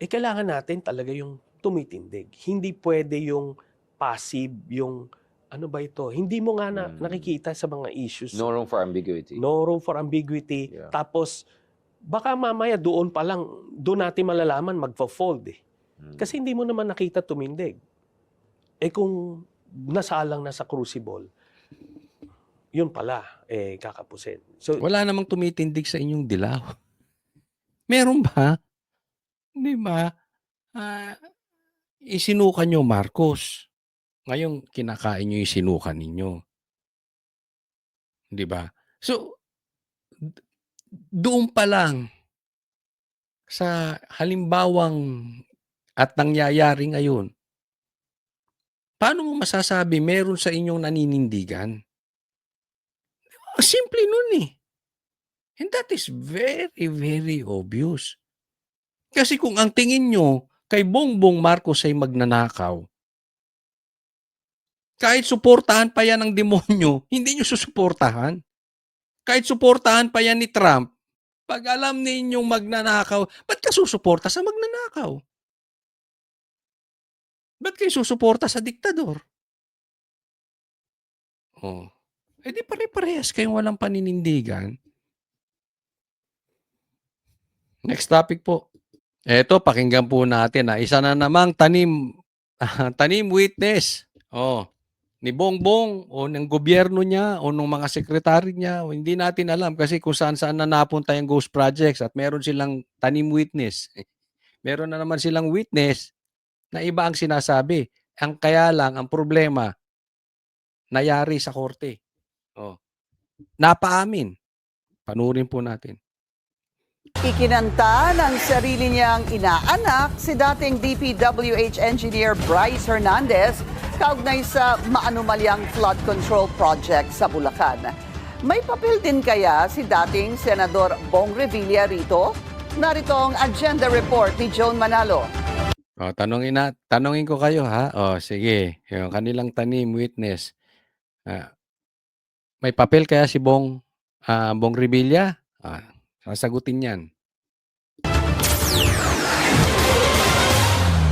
kailangan natin talaga yung tumitindig. Hindi pwede yung passive, yung ano ba ito? Hindi mo nga nakikita sa mga issues. No room for ambiguity. No room for ambiguity. Yeah. Tapos, baka mamaya doon natin malalaman magfa-fold eh. Kasi hindi mo naman nakita tumindig. Kung nasalang na sa crucible, yun pala, kakapusin. So, Wala namang tumitindig sa inyong dilaw. Meron ba? Di ba? Isinukan nyo Marcos. Ngayon, kinakain nyo yung sinukan ninyo. Di ba? So, doon pa lang sa halimbawang at nangyayari ngayon, paano mo masasabi meron sa inyong naninindigan? Simple nun eh. And that is very, very obvious. Kasi kung ang tingin nyo kay Bongbong Marcos ay magnanakaw, kahit suportahan pa yan ng demonyo, hindi nyo susuportahan. Kahit suportahan pa yan ni Trump, pag alam ninyong magnanakaw, ba't ka susuporta sa magnanakaw? Ba't kayo susuporta sa diktador? Oh. Di pare-parehas kayong walang paninindigan. Next topic po. Eto, pakinggan po natin. Isa na namang tanim witness. Ni Bongbong o ng gobyerno niya o ng mga sekretary niya. Hindi natin alam kasi kung saan-saan na napunta yung ghost projects at meron silang tanim witness. Meron na naman silang witness na iba ang sinasabi. Kaya lang, ang problema, nayari sa korte. Napaamin. Panurin po natin. Ikinanta ng sarili niyang inaanak si dating DPWH engineer Bryce Hernandez kaugnay sa maanumalyang flood control project sa Bulacan. May papel din kaya si dating Senador Bong Revilla rito? Narito ang agenda report ni Joan Manalo. Tanungin ko kayo ha. Sige. Yung kanilang tanim witness. May papel kaya si Bong Revilla? Sasagutin yan.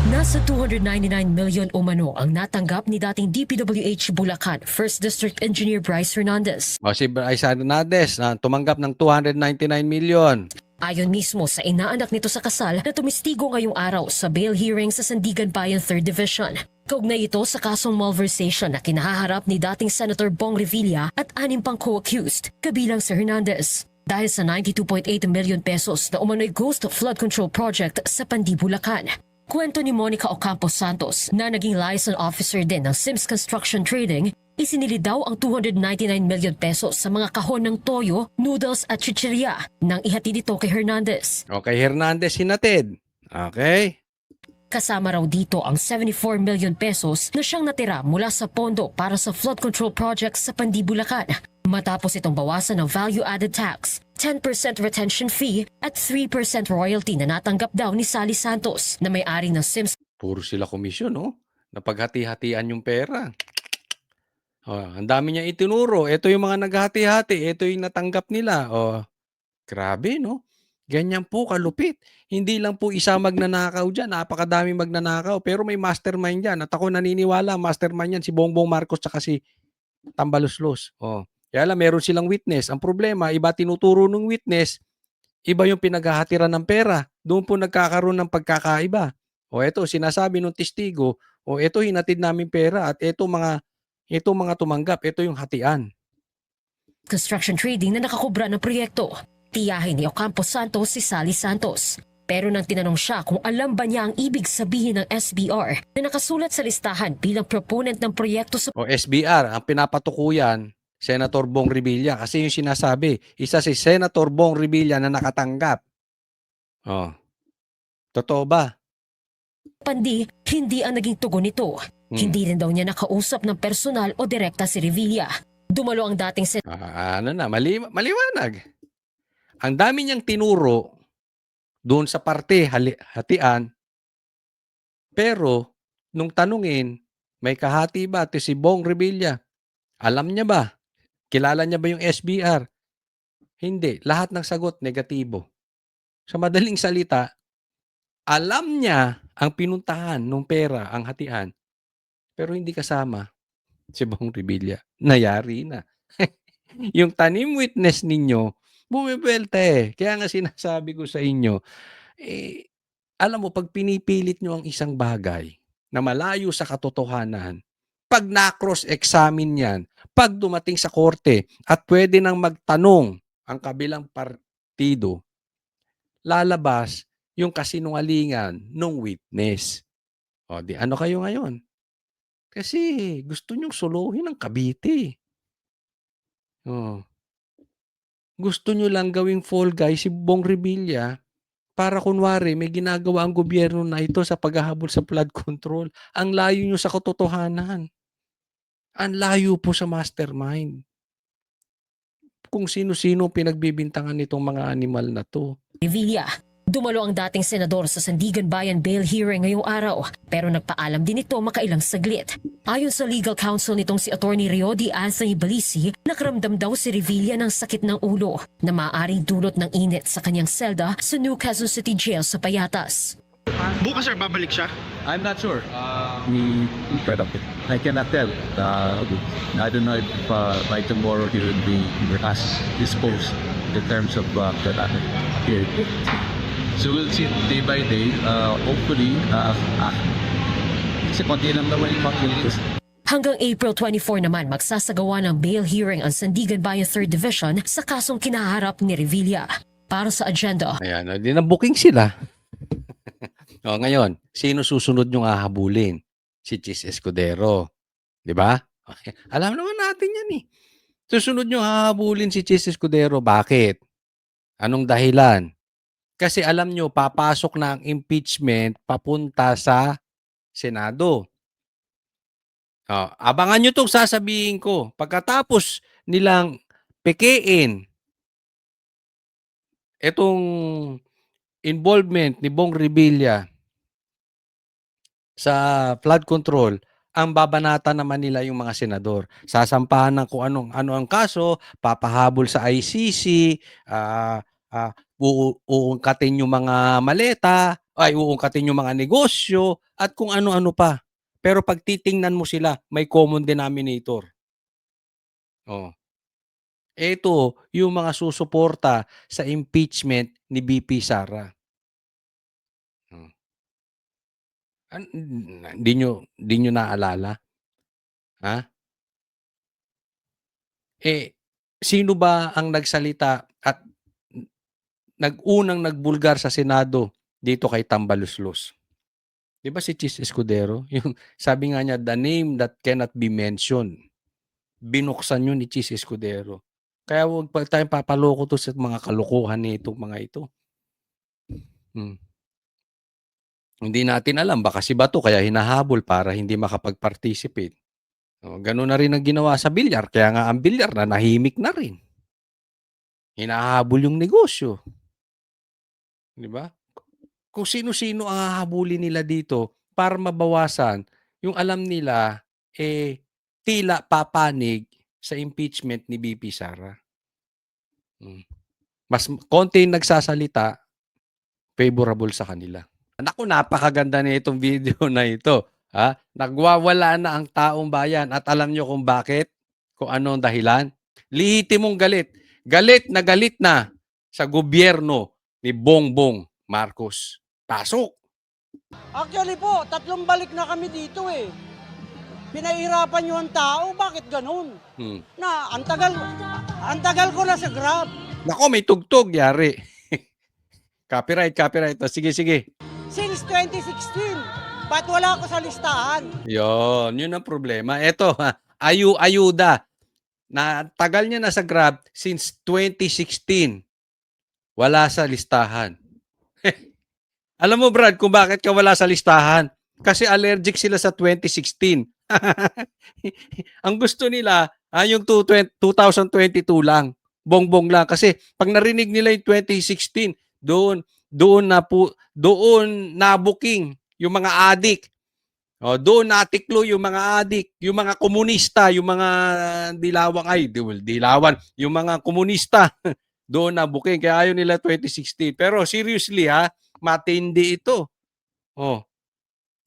Nasa 299 million umano ang natanggap ni dating DPWH Bulacan 1st District Engineer Bryce Hernandez. Si Bryce Hernandez tumanggap ng 299 million. Ayon mismo sa inaanak nito sa kasal na tumistigo ngayong araw sa bail hearing sa Sandigan Bayan 3rd Division. Kaugnay ito sa kasong malversation na kinahaharap ni dating Senator Bong Revilla at 6 pang co-accused, kabilang si Hernandez. Dahil sa 92.8 million pesos na umano'y ghost flood control project sa Pandi, Bulacan. Kwento ni Monica Ocampo Santos na naging liaison officer din ng Sims Construction Trading, isinili daw ang 299 million pesos sa mga kahon ng toyo, noodles at chichirya nang ihatid ito kay Hernandez. Okay, Hernandez hinatid. Okay. Kasama raw dito ang 74 million pesos na siyang natira mula sa pondo para sa flood control project sa Pandi, Bulacan. Matapos itong bawasan ng value-added tax, 10% retention fee at 3% royalty na natanggap daw ni Sally Santos na may-ari ng Sims. Puro sila komisyon, Napaghati-hatian yung pera. Ang dami niya itinuro. Ito yung mga naghati-hati. Ito yung natanggap nila. Grabe, no? Ganyan po kalupit. Hindi lang po isa magnanakaw dyan. Napakadami magnanakaw. Pero may mastermind dyan. At ako naniniwala, mastermind yan si Bongbong Marcos tsaka si Tambaloslos. Kaya lang, meron silang witness. Ang problema, iba tinuturo ng witness, iba yung pinaghahatiran ng pera. Doon po nagkakaroon ng pagkakaiba. O eto sinasabi nung testigo, o eto hinatid namin pera at eto mga tumanggap, eto yung hatian. Construction trading na nakakubra ng proyekto. Tiyahin ni Ocampo Santos si Sally Santos. Pero nang tinanong siya kung alam ba niya ang ibig sabihin ng SBR na nakasulat sa listahan bilang proponent ng proyekto sa O SBR, ang pinapatukuyan, Senator Bong Revilla. Kasi yung sinasabi, isa si Senator Bong Revilla na nakatanggap. Oh, totoo ba? Pandi, hindi ang naging tugon nito. Hindi rin daw niya nakausap ng personal o direkta si Revilla. Dumalo ang dating Maliwanag. Ang dami niyang tinuro doon sa parte hatian, pero nung tanungin, may kahati ba ito si Bong Revilla? Alam niya ba? Kilala niya ba yung SBR? Hindi. Lahat ng sagot negatibo. Sa madaling salita, alam niya ang pinuntahan ng pera, ang hatian, pero hindi kasama si Bong Revilla. Nayari na. Yung tanim witness ninyo, bumibuelta eh. Kaya nga sinasabi ko sa inyo, alam mo, pag pinipilit nyo ang isang bagay na malayo sa katotohanan, pag na-cross-examine yan, pag dumating sa korte at pwede nang magtanong ang kabilang partido, lalabas yung kasinungalingan ng witness. O di ano kayo ngayon? Kasi gusto nyong suluhin ang Cavite. Oh. Gusto nyo lang gawing fall guy si Bong Revilla para kunwari may ginagawa ang gobyerno na ito sa paghahabol sa flood control. Ang layo nyo sa katotohanan. Ang layo po sa mastermind. Kung sino-sino pinagbibintangan nitong mga animal na to. Revilla. Dumalo ang dating senador sa Sandigan Bayan bail hearing ngayong araw, pero nagpaalam din ito makailang saglit. Ayon sa legal counsel nitong si Attorney Riody Anthony Balisi, nakaramdam daw si Revilla ng sakit ng ulo na maaaring dulot ng init sa kanyang selda sa New Quezon City Jail sa Payatas. Bukas sir, babalik siya? I'm not sure. I cannot tell. I don't know if by tomorrow he will be as disposed in terms of that here. So we'll see day by day. Hopefully, kasi konti lang naman yung makikita. Hanggang April 24 naman magsasagawa ng bail hearing ang Sandigan Bayan 3rd Division sa kasong kinaharap ni Revilla. Para sa agenda, Ayan, di na booking sila. O ngayon, sino susunod yung hahabulin? Si Chis Escudero. Di ba? Okay. Alam naman natin yan eh. Susunod yung hahabulin si Chis Escudero. Bakit? Anong dahilan? Kasi alam nyo, papasok na ang impeachment papunta sa Senado. Abangan nyo itong sasabihin ko. Pagkatapos nilang pekein itong involvement ni Bong Revilla sa flood control, ang babanata naman nila yung mga senador. Sasampahan ng kung ano ang kaso, papahabol sa ICC, uungkatin yung mga maleta, uungkatin yung mga negosyo, at kung ano-ano pa. Pero pag titingnan mo sila, may common denominator. Ito yung mga susuporta sa impeachment ni BP Sara. Hindi nyo naalala? Ha? Sino ba ang nagsalita at nag-unang nagbulgar sa Senado dito kay Tambaluslos? Di ba si Chis Escudero? Yung sabi nga niya, the name that cannot be mentioned. Binuksan yun ni Chis Escudero. Kaya huwag pa tayong papaloko to sa mga kalukuhan nitong mga ito. Hindi natin alam, baka si Bato kaya hinahabol para hindi makapag-participate. Ganun na rin ang ginawa sa bilyar, kaya nga ang bilyar na nahimik na rin. Hinahabol yung negosyo. Di ba? Kung sino-sino ang hahabulin nila dito para mabawasan yung alam nila, tila papanig sa impeachment ni BP Sara. Mas konti nagsasalita, favorable sa kanila. Naku, napakaganda na itong video na ito. Nagwawala na ang taong bayan at alam nyo kung bakit? Kung ano ang dahilan? Lihitin mong galit. Galit na sa gobyerno ni Bongbong Marcos. Pasok! Actually po, 3 balik na kami dito eh. Pinahirapan nyo ang tao, bakit ganun? Hmm. Na, ang tagal ko na sa Grab. Nako, may tugtog, yari. Copyright. O, sige. Since 2016, ba't wala ako sa listahan? Yun ang problema. Eto, ayuda. Na tagal niya na sa Grab since 2016. Wala sa listahan. Alam mo, Brad, kung bakit ka wala sa listahan? Kasi allergic sila sa 2016. Ang gusto nila, yung 2022 lang. Bongbong lang. Kasi pag narinig nila yung 2016, doon na booking yung mga adik. O, doon natiklo yung mga adik, yung mga komunista, yung mga dilawan, yung mga komunista. Doon na booking. Kaya ayaw nila 2016. Pero seriously matindi ito. Oh,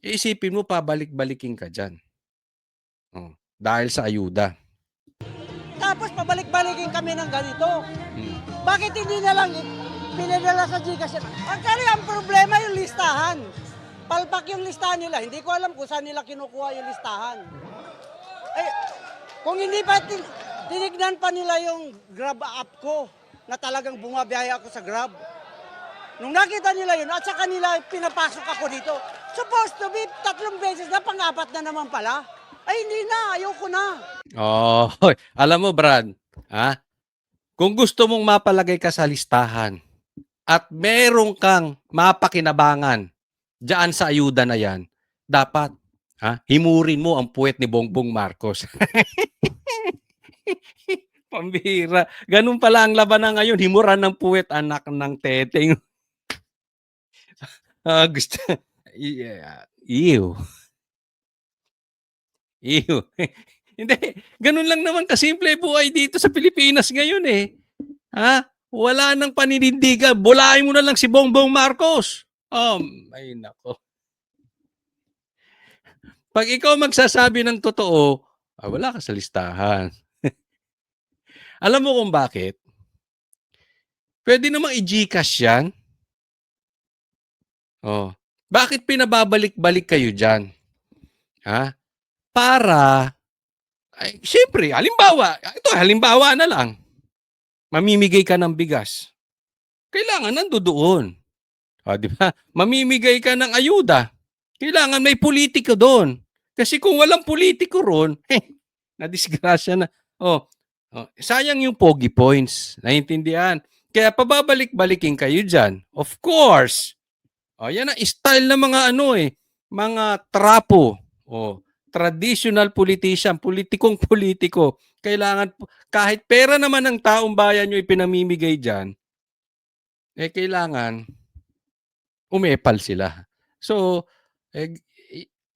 iisipin mo pabalik-balikin ka dyan. Oh, dahil sa ayuda. Tapos pabalik-balikin kami ng ganito. Hmm. Bakit hindi na lang pinadala sa Gcash? Actually, ang problema yung listahan. Palpak yung listahan nila. Hindi ko alam kung saan nila kinukuha yung listahan. Eh, kung hindi pa tinignan pa nila yung Grab app ko na talagang bumabiyaya ako sa Grab. Nung nakita nila yun, at saka nila pinapasok ako dito, supposed to be 3 beses na, pang-4 na naman pala. Ay, hindi na. Ayoko na. Oh, alam mo, Brad, kung gusto mong mapalagay ka sa listahan at meron kang mapakinabangan diyan sa ayuda na yan, dapat himurin mo ang puwet ni Bongbong Marcos. Pambihira. Ganun pala ang labanan ngayon. Himuran ng puwet, anak ng teteng. Gusto. Yeah. Ew. Hindi. Ganun lang naman kasimple buhay dito sa Pilipinas ngayon eh. Wala nang paninindigan. Bulain mo na lang si Bongbong Marcos. Ay nako. Pag ikaw magsasabi ng totoo, wala ka sa listahan. Alam mo kung bakit? Pwede namang i-Gcash yan. Bakit pinababalik-balik kayo dyan? Para, siyempre, halimbawa na lang, mamimigay ka ng bigas. Kailangan nandoon. Di ba? Mamimigay ka ng ayuda. Kailangan may politiko doon. Kasi kung walang politiko ron, nadisgrasya na. Sayang yung pogi points. Naintindihan? Kaya pababalik-balikin kayo dyan. Of course. Yan ang style ng mga mga trapo. Traditional politician, politiko. Kailangan, kahit pera naman ng taong bayan nyo ipinamimigay dyan, kailangan umepal sila. So,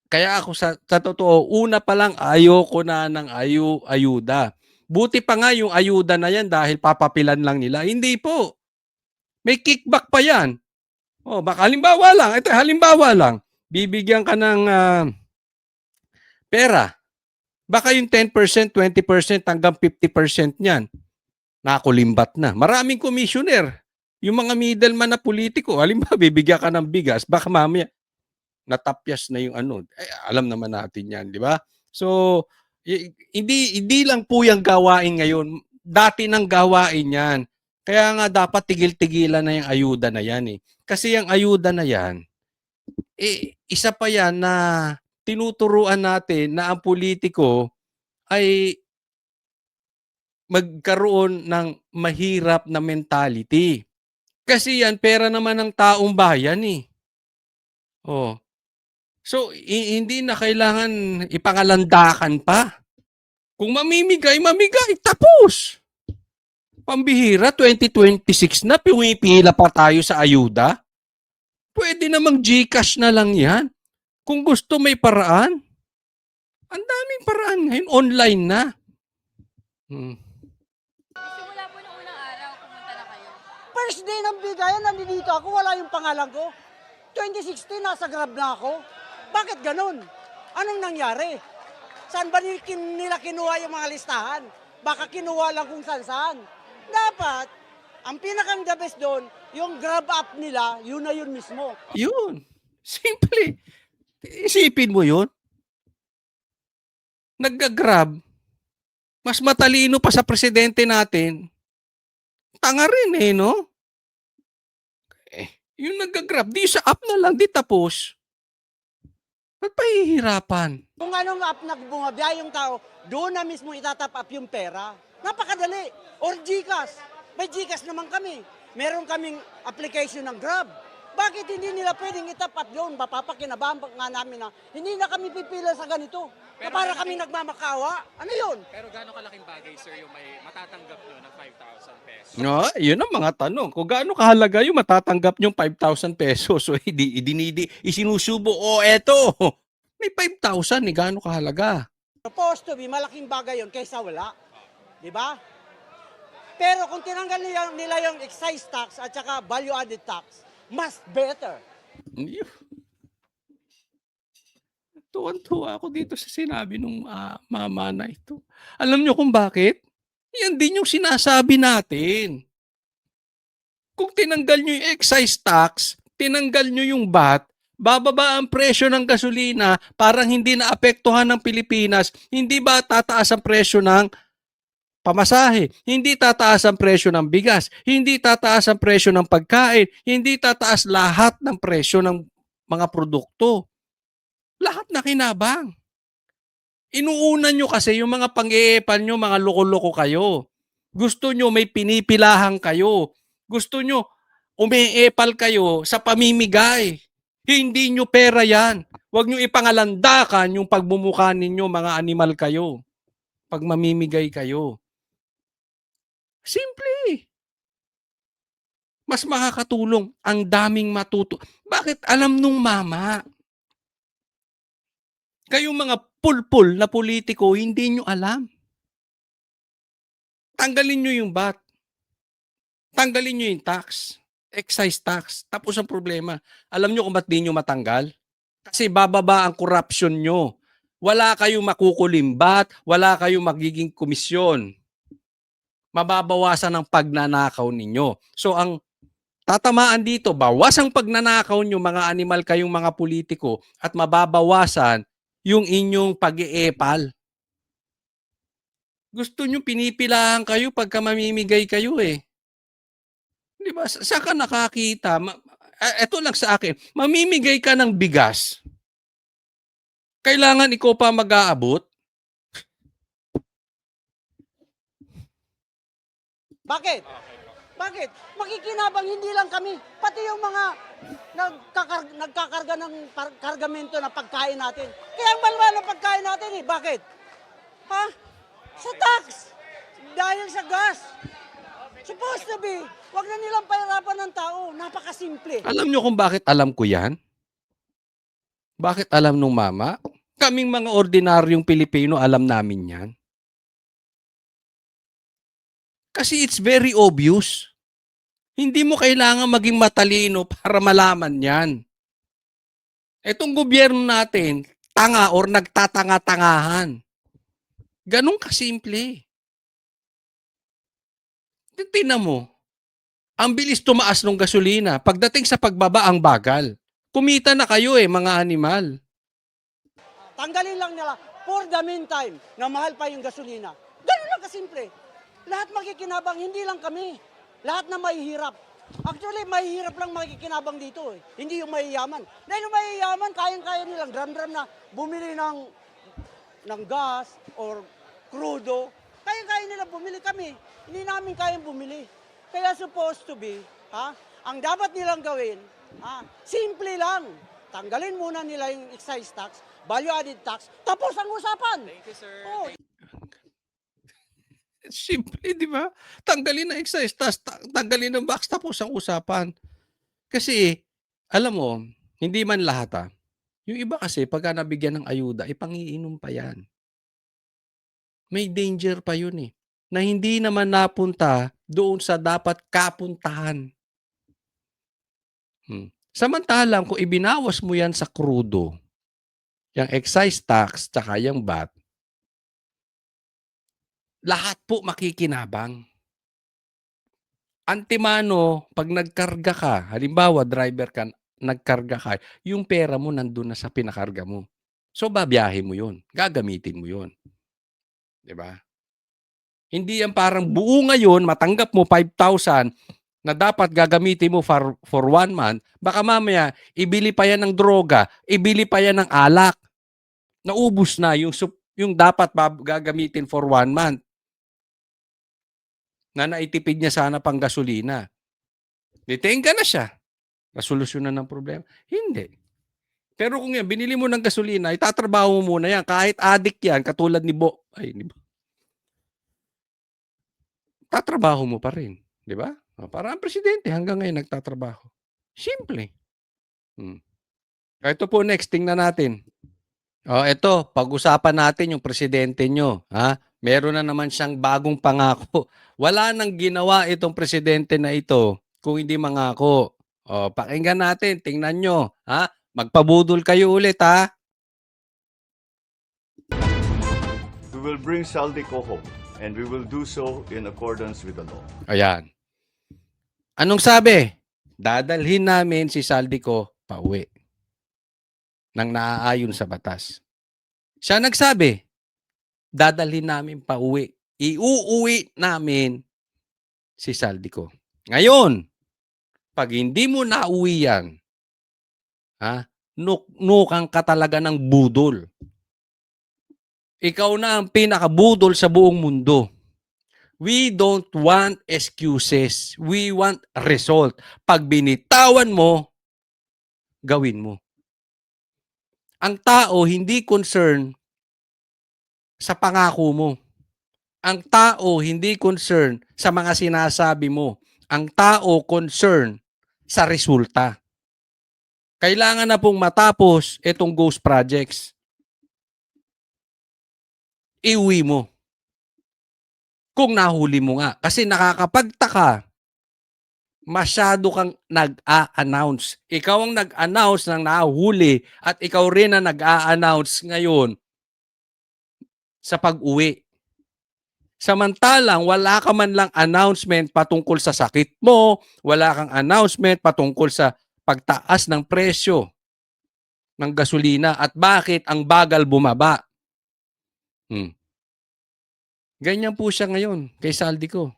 kaya ako sa totoo, una pa lang ayoko na ng ayuda. Buti pa nga yung ayuda na yan dahil papapilan lang nila. Hindi po. May kickback pa yan. Baka halimbawa lang. Bibigyan ka ng pera. Baka yung 10%, 20% hanggang 50% niyan. Nakulimbat na. Maraming commissioner. Yung mga middleman na politiko, halimbawa bibigyan ka ng bigas, baka mamaya natapyas na yung alam naman natin yan, di ba? So, hindi lang po yung gawain ngayon. Dati nang gawain yan. Kaya nga dapat tigil-tigilan na yung ayuda na yan eh. Kasi yung ayuda na yan, isa pa yan na tinuturuan natin na ang politiko ay magkaroon ng mahirap na mentality. Kasi yan, pera naman ng taong bayan eh. So, hindi na kailangan ipangalandakan pa. Kung mamimigay, tapos. Pambihira, 2026 na, pumipila pa tayo sa ayuda. Pwede namang Gcash na lang yan. Kung gusto may paraan. Ang daming paraan ngayon, online na. Simula po nung unang araw, pumunta na kayo. First day ng bigayan, nandito ako, wala yung pangalan ko. 2016, nasa Grab na ako. Bakit ganun? Anong nangyari? Saan ba nila kinuha yung mga listahan? Baka kinuha lang kung saan-saan. Dapat, ang pinakang the best doon, yung Grab app nila, yun na yun mismo. Yun. Simple. Isipin mo yun. Nagga-Grab. Mas matalino pa sa presidente natin. Tanga rin eh, no? Yung nagga-Grab, di sa app na lang, di tapos. Ba't pahihirapan? Kung anong app na bumabiyahe yung tao, doon na mismo itatap up yung pera. Napakadali. Or GCash. May GCash naman kami. Meron kaming application ng Grab. Bakit hindi nila pwedeng itap up doon? Mapapakinabahan nga namin na hindi na kami pipila sa ganito. Na para kami nagmamakawa. Ano yun? Pero gaano kalaking bagay, sir, yung may matatanggap nyo ng 5,000 pesos? No, yun ang mga tanong. Kung gaano kahalaga yung matatanggap yung 5,000 pesos. So, isinusubo, eto, may 5,000, gaano kahalaga? Supposed to be, malaking bagay yun kaysa wala. Di ba? Pero kung tinanggal nila yung excise tax at saka value-added tax, mas better. Tuwan-tuwa ako dito sa sinabi nung mama na ito. Alam nyo kung bakit? Yan din yung sinasabi natin. Kung tinanggal nyo yung excise tax, tinanggal nyo yung VAT, bababa ang presyo ng gasolina, parang hindi naapektuhan ng Pilipinas, hindi ba tataas ang presyo ng pamasahe, hindi tataas ang presyo ng bigas, hindi tataas ang presyo ng pagkain, hindi tataas lahat ng presyo ng mga produkto. Lahat na kinabang. Inuunan nyo kasi yung mga pang-iepal nyo, mga loko-loko kayo. Gusto nyo may pinipilahan kayo. Gusto nyo umiepal kayo sa pamimigay. Hindi nyo pera yan. Huwag nyo ipangalandakan yung pagmumukha ninyo, mga animal kayo. Pag mamimigay kayo. Simple. Mas makakatulong. Ang daming matuto. Bakit alam nung mama? Kayong mga pulpul na politiko, hindi nyo alam. Tanggalin nyo yung VAT. Tanggalin nyo yung tax. Excise tax. Tapos ang problema. Alam nyo kung ba't di nyo matanggal? Kasi bababa ang corruption nyo. Wala kayong makukulimbat. Wala kayong magiging komisyon. Mababawasan ang pagnanakaw ninyo. So ang tatamaan dito, bawas ang pagnanakaw nyo, mga animal kayong mga politiko, at mababawasan yung inyong pag-iepal. Gusto nyo pinipilahan kayo pagka mamimigay kayo eh. Di ba? Saan ka nakakita? Ito lang sa akin. Mamimigay ka ng bigas. Kailangan ikaw pa mag-aabot? Bakit? Bakit? Makikinabang hindi lang kami, pati yung mga nagkakarga ng kargamento na pagkain natin. Kaya ang balwa ng pagkain natin eh. Bakit? Ha? Sa tax. Dahil sa gas. Supposed to be. Huwag na nilang pahirapan ng tao. Napakasimple. Alam nyo kung bakit alam ko yan? Bakit alam nung mama? Kaming mga ordinaryong Pilipino, alam namin yan. Kasi it's very obvious. Hindi mo kailangan maging matalino para malaman yan. Etong gobyerno natin, tanga or nagtatanga-tangahan. Ganun kasimple. Tingnan mo, ang bilis tumaas ng gasolina. Pagdating sa pagbaba, ang bagal. Kumita na kayo mga animal. Tanggalin lang nila for the meantime na mahal pa yung gasolina. Ganun lang kasimple. Lahat makikinabang, hindi lang kami. Lahat na mahihirap. Actually, mahihirap lang makikinabang dito eh. Hindi yung mahiyaman. Dahil yung mahiyaman, kayang-kaya nilang dram-dram na bumili ng gas or crudo. Kaya-kaya nila bumili kami. Hindi namin kayang bumili. Kaya supposed to be, ang dapat nilang gawin, simple lang. Tanggalin muna nila yung excise tax, value-added tax, tapos ang usapan. Thank you, sir. Oh, Simple, di ba? Tanggalin na excise, tanggalin ng box, tapos ang usapan. Kasi, alam mo, hindi man lahat Yung iba kasi, pagka nabigyan ng ayuda, ipangiinom pa yan. May danger pa yun na hindi naman napunta doon sa dapat kapuntahan. Samantalang kung ibinawas mo yan sa krudo, yung excise tax, tsaka yung VAT, lahat po makikinabang. Antimano, pag nagkarga ka, halimbawa driver ka, nagkarga ka, yung pera mo nandun na sa pinakarga mo. So, babiyahe mo yun. Gagamitin mo yun. 'Di ba? Hindi yan parang buo ngayon, matanggap mo 5,000 na dapat gagamitin mo for 1 month, baka mamaya ibili pa yan ng droga, ibili pa yan ng alak. Naubos na yung dapat gagamitin for 1 month na naitipid niya sana pang gasolina. Detain ka na siya. Nasolusyonan ng problema? Hindi. Pero kung yan, binili mo ng gasolina, itatrabaho mo muna yan. Kahit addict yan, katulad ni tatrabaho mo pa rin. Di ba? Para ang presidente hanggang ngayon nagtatrabaho. Simple. Ito po next, tingnan natin. Ito, pag-usapan natin yung presidente nyo. Meron na naman siyang bagong pangako. Wala nang ginawa itong presidente na ito kung hindi mangako. Pakinggan natin, tingnan nyo. Magpabudol kayo ulit, We will bring Saldico home, and we will do so in accordance with the law. Ayan. Anong sabi? Dadalhin namin si Saldico pauwi nang naaayon sa batas. Siya nagsabi, dadalhin namin pauwi. Iuuwi namin si Saldico. Ngayon, pag hindi mo nauwi yan, nukang ka talaga ng budol. Ikaw na ang pinakabudol sa buong mundo. We don't want excuses. We want result. Pag binitawan mo, gawin mo. Ang tao hindi concern sa pangako mo. Ang tao hindi concern sa mga sinasabi mo. Ang tao concern sa resulta. Kailangan na pong matapos itong ghost projects. Iuwi mo. Kung nahuli mo nga. Kasi nakakapagtaka, masyado kang nag-a-announce. Ikaw ang nag-announce ng nahuli at ikaw rin ang nag-a-announce ngayon sa pag-uwi. Samantalang wala ka man lang announcement patungkol sa sakit mo, wala kang announcement patungkol sa pagtaas ng presyo ng gasolina at bakit ang bagal bumaba. Ganyan po siya ngayon kay Saldico.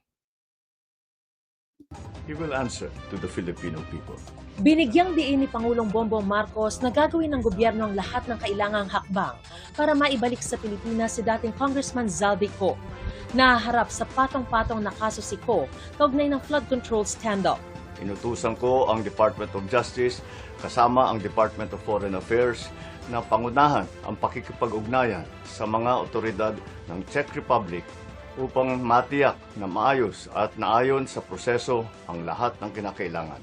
He will answer to the Filipino people. Binigyang diin ni Pangulong Bongbong Marcos na gagawin ng gobyerno ang lahat ng kailangang hakbang para maibalik sa Pilipinas si dating Congressman Zaldico. Naharap sa patong-patong na kaso si Ko kaugnay ng flood control scandal. Inutusan ko ang Department of Justice kasama ang Department of Foreign Affairs na pangunahan ang pakikipag-ugnayan sa mga otoridad ng Czech Republic upang matiyak na maayos at naayon sa proseso ang lahat ng kinakailangan.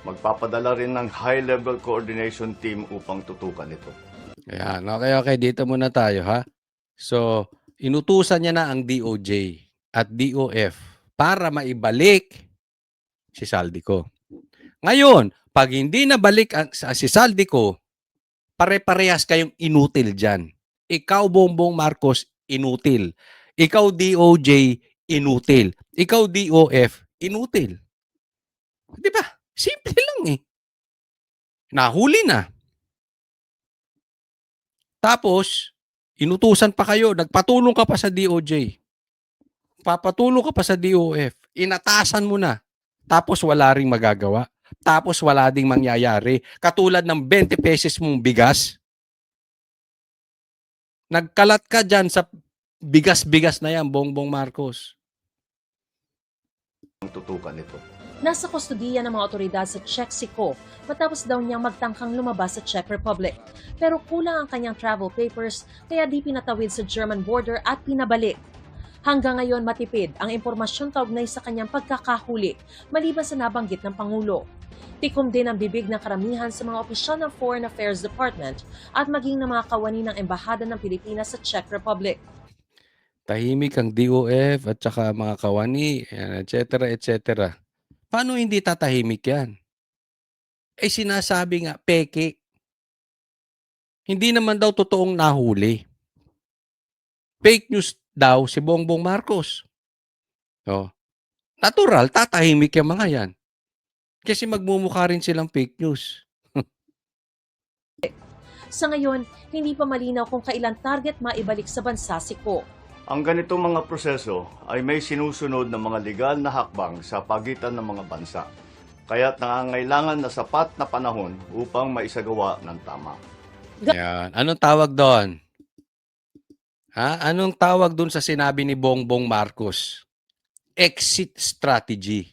Magpapadala rin ng high-level coordination team upang tutukan ito. Ayan, okay, dito muna tayo So, inutusan niya na ang DOJ at DOF para maibalik si Saldico. Ngayon, pag hindi nabalik si Saldico, pare-parehas kayong inutil dyan. Ikaw, Bongbong Marcos, inutil. Ikaw, DOJ, inutil. Ikaw, DOF, inutil. Di ba? Simple lang Nahuli na. Tapos, inutusan pa kayo, nagpatulong ka pa sa DOJ. Papatulong ka pa sa DOF. Inatasan mo na. Tapos wala ring magagawa. Tapos wala ding mangyayari. Katulad ng 20 pesos mong bigas. Nagkalat ka dyan sa bigas-bigas na yan, Bongbong Marcos. Tutukan ito. Nasa kustodiya ng mga otoridad sa Czech si Ko matapos daw niyang magtangkang lumabas sa Czech Republic. Pero kulang ang kanyang travel papers kaya di pinatawid sa German border at pinabalik. Hanggang ngayon matipid ang impormasyon kaugnay sa kanyang pagkakahuli maliban sa nabanggit ng Pangulo. Tikom din ang bibig ng karamihan sa mga opisyal ng Foreign Affairs Department at maging ng mga kawani ng Embahada ng Pilipinas sa Czech Republic. Tahimik ang DOF at saka mga kawani, etc. etc. Paano hindi tatahimik yan? Sinasabi nga, peke. Hindi naman daw totoong nahuli. Fake news daw si Bongbong Marcos. Natural, tatahimik yung mga yan. Kasi magmumukha rin silang fake news. Sa ngayon, hindi pa malinaw kung kailan target maibalik sa bansa si Ko. Ang ganitong mga proseso ay may sinusunod na mga legal na hakbang sa pagitan ng mga bansa. Kaya't nangangailangan na sapat na panahon upang maisagawa ng tama. Yan. Anong tawag doon? Ha? Anong tawag doon sa sinabi ni Bongbong Marcos? Exit strategy.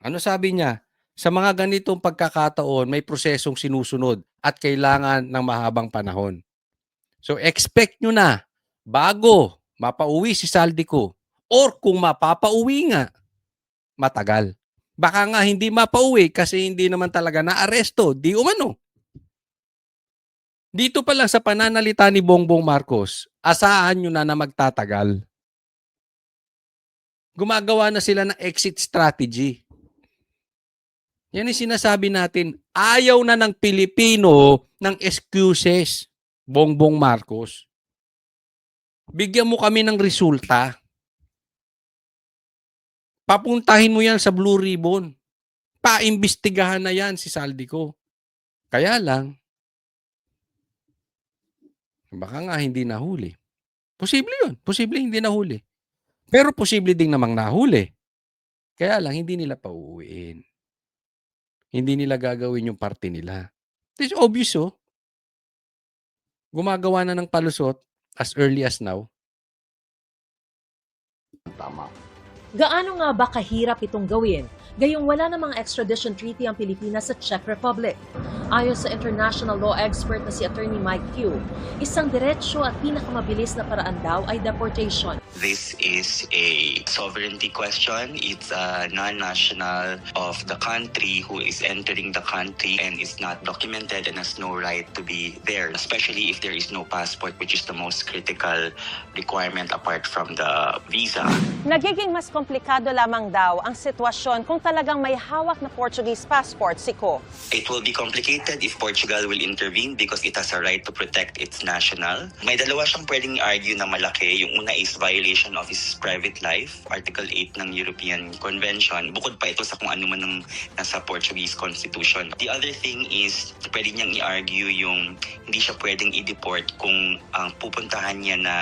Ano sabi niya? Sa mga ganitong pagkakataon, may prosesong sinusunod at kailangan ng mahabang panahon. So expect nyo na bago mapauwi si Saldico or kung mapapauwi nga, matagal. Baka nga hindi mapauwi kasi hindi naman talaga na-aresto, di umano. Dito pa lang sa pananalita ni Bongbong Marcos, asahan nyo na magtatagal. Gumagawa na sila ng exit strategy. Yan yung sinasabi natin, ayaw na ng Pilipino ng excuses, Bongbong Marcos. Bigyan mo kami ng resulta. Papuntahin mo yan sa Blue Ribbon. Paimbestigahan na yan si Saldico. Kaya lang, baka nga hindi nahuli. Posible yun. Posible hindi nahuli. Pero posible ding namang nahuli. Kaya lang, hindi nila pauuwiin. Hindi nila gagawin yung parte nila. It's obvious, oh. Gumagawa na ng palusot as early as now. Tama. Gaano nga ba kahirap itong gawin? Gayong wala namang extradition treaty ang Pilipinas sa Czech Republic. Ayon sa international law expert na si Attorney Mike Q, isang diretsyo at pinakamabilis na paraan daw ay deportation. This is a sovereignty question. It's a non-national of the country who is entering the country and is not documented and has no right to be there, especially if there is no passport, which is the most critical requirement apart from the visa. Nagiging mas komplikado lamang daw ang sitwasyon kung talagang may hawak na Portuguese passport si Ko. It will be complicated if Portugal will intervene because it has a right to protect its national. May dalawa siyang pwedeng argue na malaki. Yung una is violation of his private life, Article 8 ng European Convention. Bukod pa ito sa kung ano man ng nasa Portuguese Constitution. The other thing is, pwede niyang i-argue yung hindi siya pwedeng i-deport kung ang pupuntahan niya na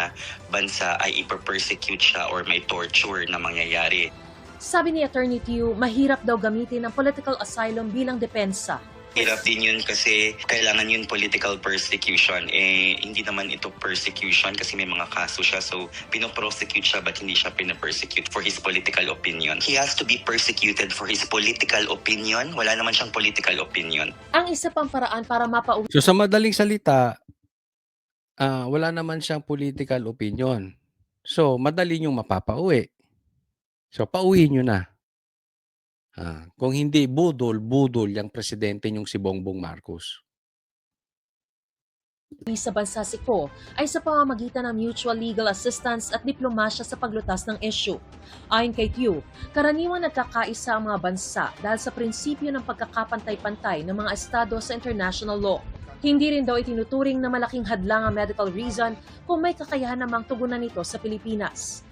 bansa ay iper-persecute siya or may torture na mangyayari. Sabi ni Attorney Q, mahirap daw gamitin ang political asylum bilang depensa. Hirap din yun kasi kailangan yun political persecution. Hindi naman ito persecution kasi may mga kaso siya. So, pinoprosecute siya but hindi siya pinapersecute for his political opinion. He has to be persecuted for his political opinion. Wala naman siyang political opinion. Ang isa pang paraan para mapauwi So sa madaling salita, wala naman siyang political opinion. So madali niyong mapapauwi. So pauwiin niyo na. Kung hindi budol yung presidente niyong si Bongbong Marcos. sa bansa si Ko ay sa pamamagitan ng mutual legal assistance at diplomasya sa paglutas ng issue. Ayon kay Q, karaniwan nagkakaisa ang mga bansa dahil sa prinsipyo ng pagkakapantay-pantay ng mga estado sa international law. Hindi rin daw itinuturing na malaking hadlang ang medical reason kung may kakayahan namang tugunan nito sa Pilipinas.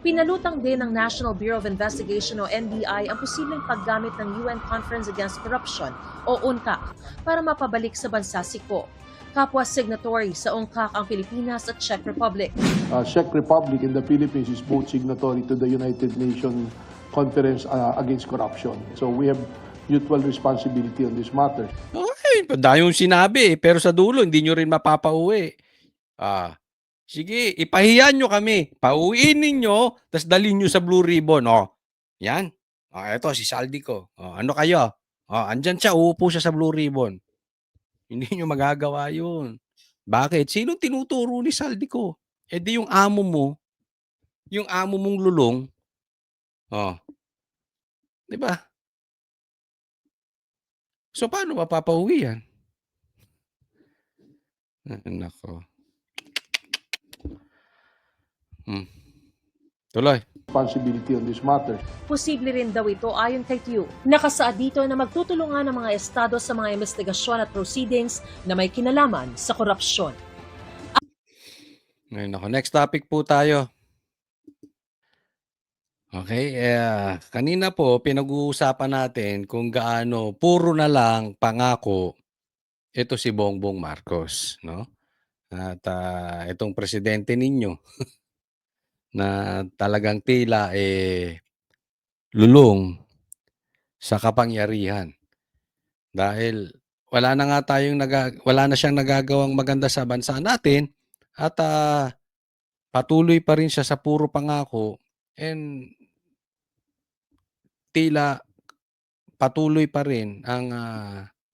Pinalutang din ng National Bureau of Investigation o NBI ang posibleng paggamit ng UN Conference Against Corruption o UNCAC para mapabalik sa bansa si Ko. Kapwa signatory sa UNCAC ang Pilipinas at Czech Republic. Czech Republic and the Philippines is both signatory to the United Nations Conference Against Corruption. So we have mutual responsibility on this matter. Okay, dahil yung sinabi pero sa dulo hindi nyo rin mapapauwi. Sige, ipahiyan nyo kami. Pauwiin ninyo, tapos dalhin nyo sa Blue Ribbon. Yan. Eto, si Saldico. Ano kayo? Andyan siya, uupo siya sa Blue Ribbon. Hindi nyo magagawa yun. Bakit? Sinong tinuturo ni Saldico? Di yung amo mo, yung amo mong lulong. Di ba? So, paano mapapauwi yan? Nako. Tuloy. Responsibility on this matter. Posible rin daw ito ayon kay Q. Nakasaad dito na magtutulungan ng mga estado sa mga investigasyon at proceedings na may kinalaman sa korupsyon. Next topic po tayo. Okay, kanina po pinag-uusapan natin kung gaano puro na lang pangako ito si Bongbong Marcos, no? At itong presidente ninyo na talagang tila lulong sa kapangyarihan dahil wala na siyang nagagawang maganda sa bansa natin at patuloy pa rin siya sa puro pangako and tila patuloy pa rin ang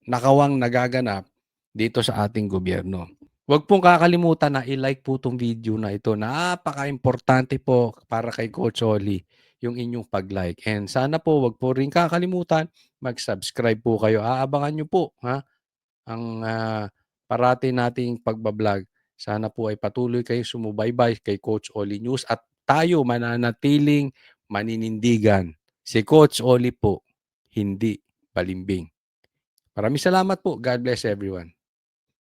nakawang nagaganap dito sa ating gobyerno. Huwag pong kakalimutan na i-like po itong video na ito. Napaka-importante po para kay Coach Oli yung inyong pag-like. And sana po wag po rin kakalimutan mag-subscribe po kayo. Aabangan nyo po ang parati nating pagbablog. Sana po ay patuloy kayo sumubaybay kay Coach Oli News at tayo mananatiling maninindigan. Si Coach Oli po, hindi balimbing. Maraming salamat po. God bless everyone.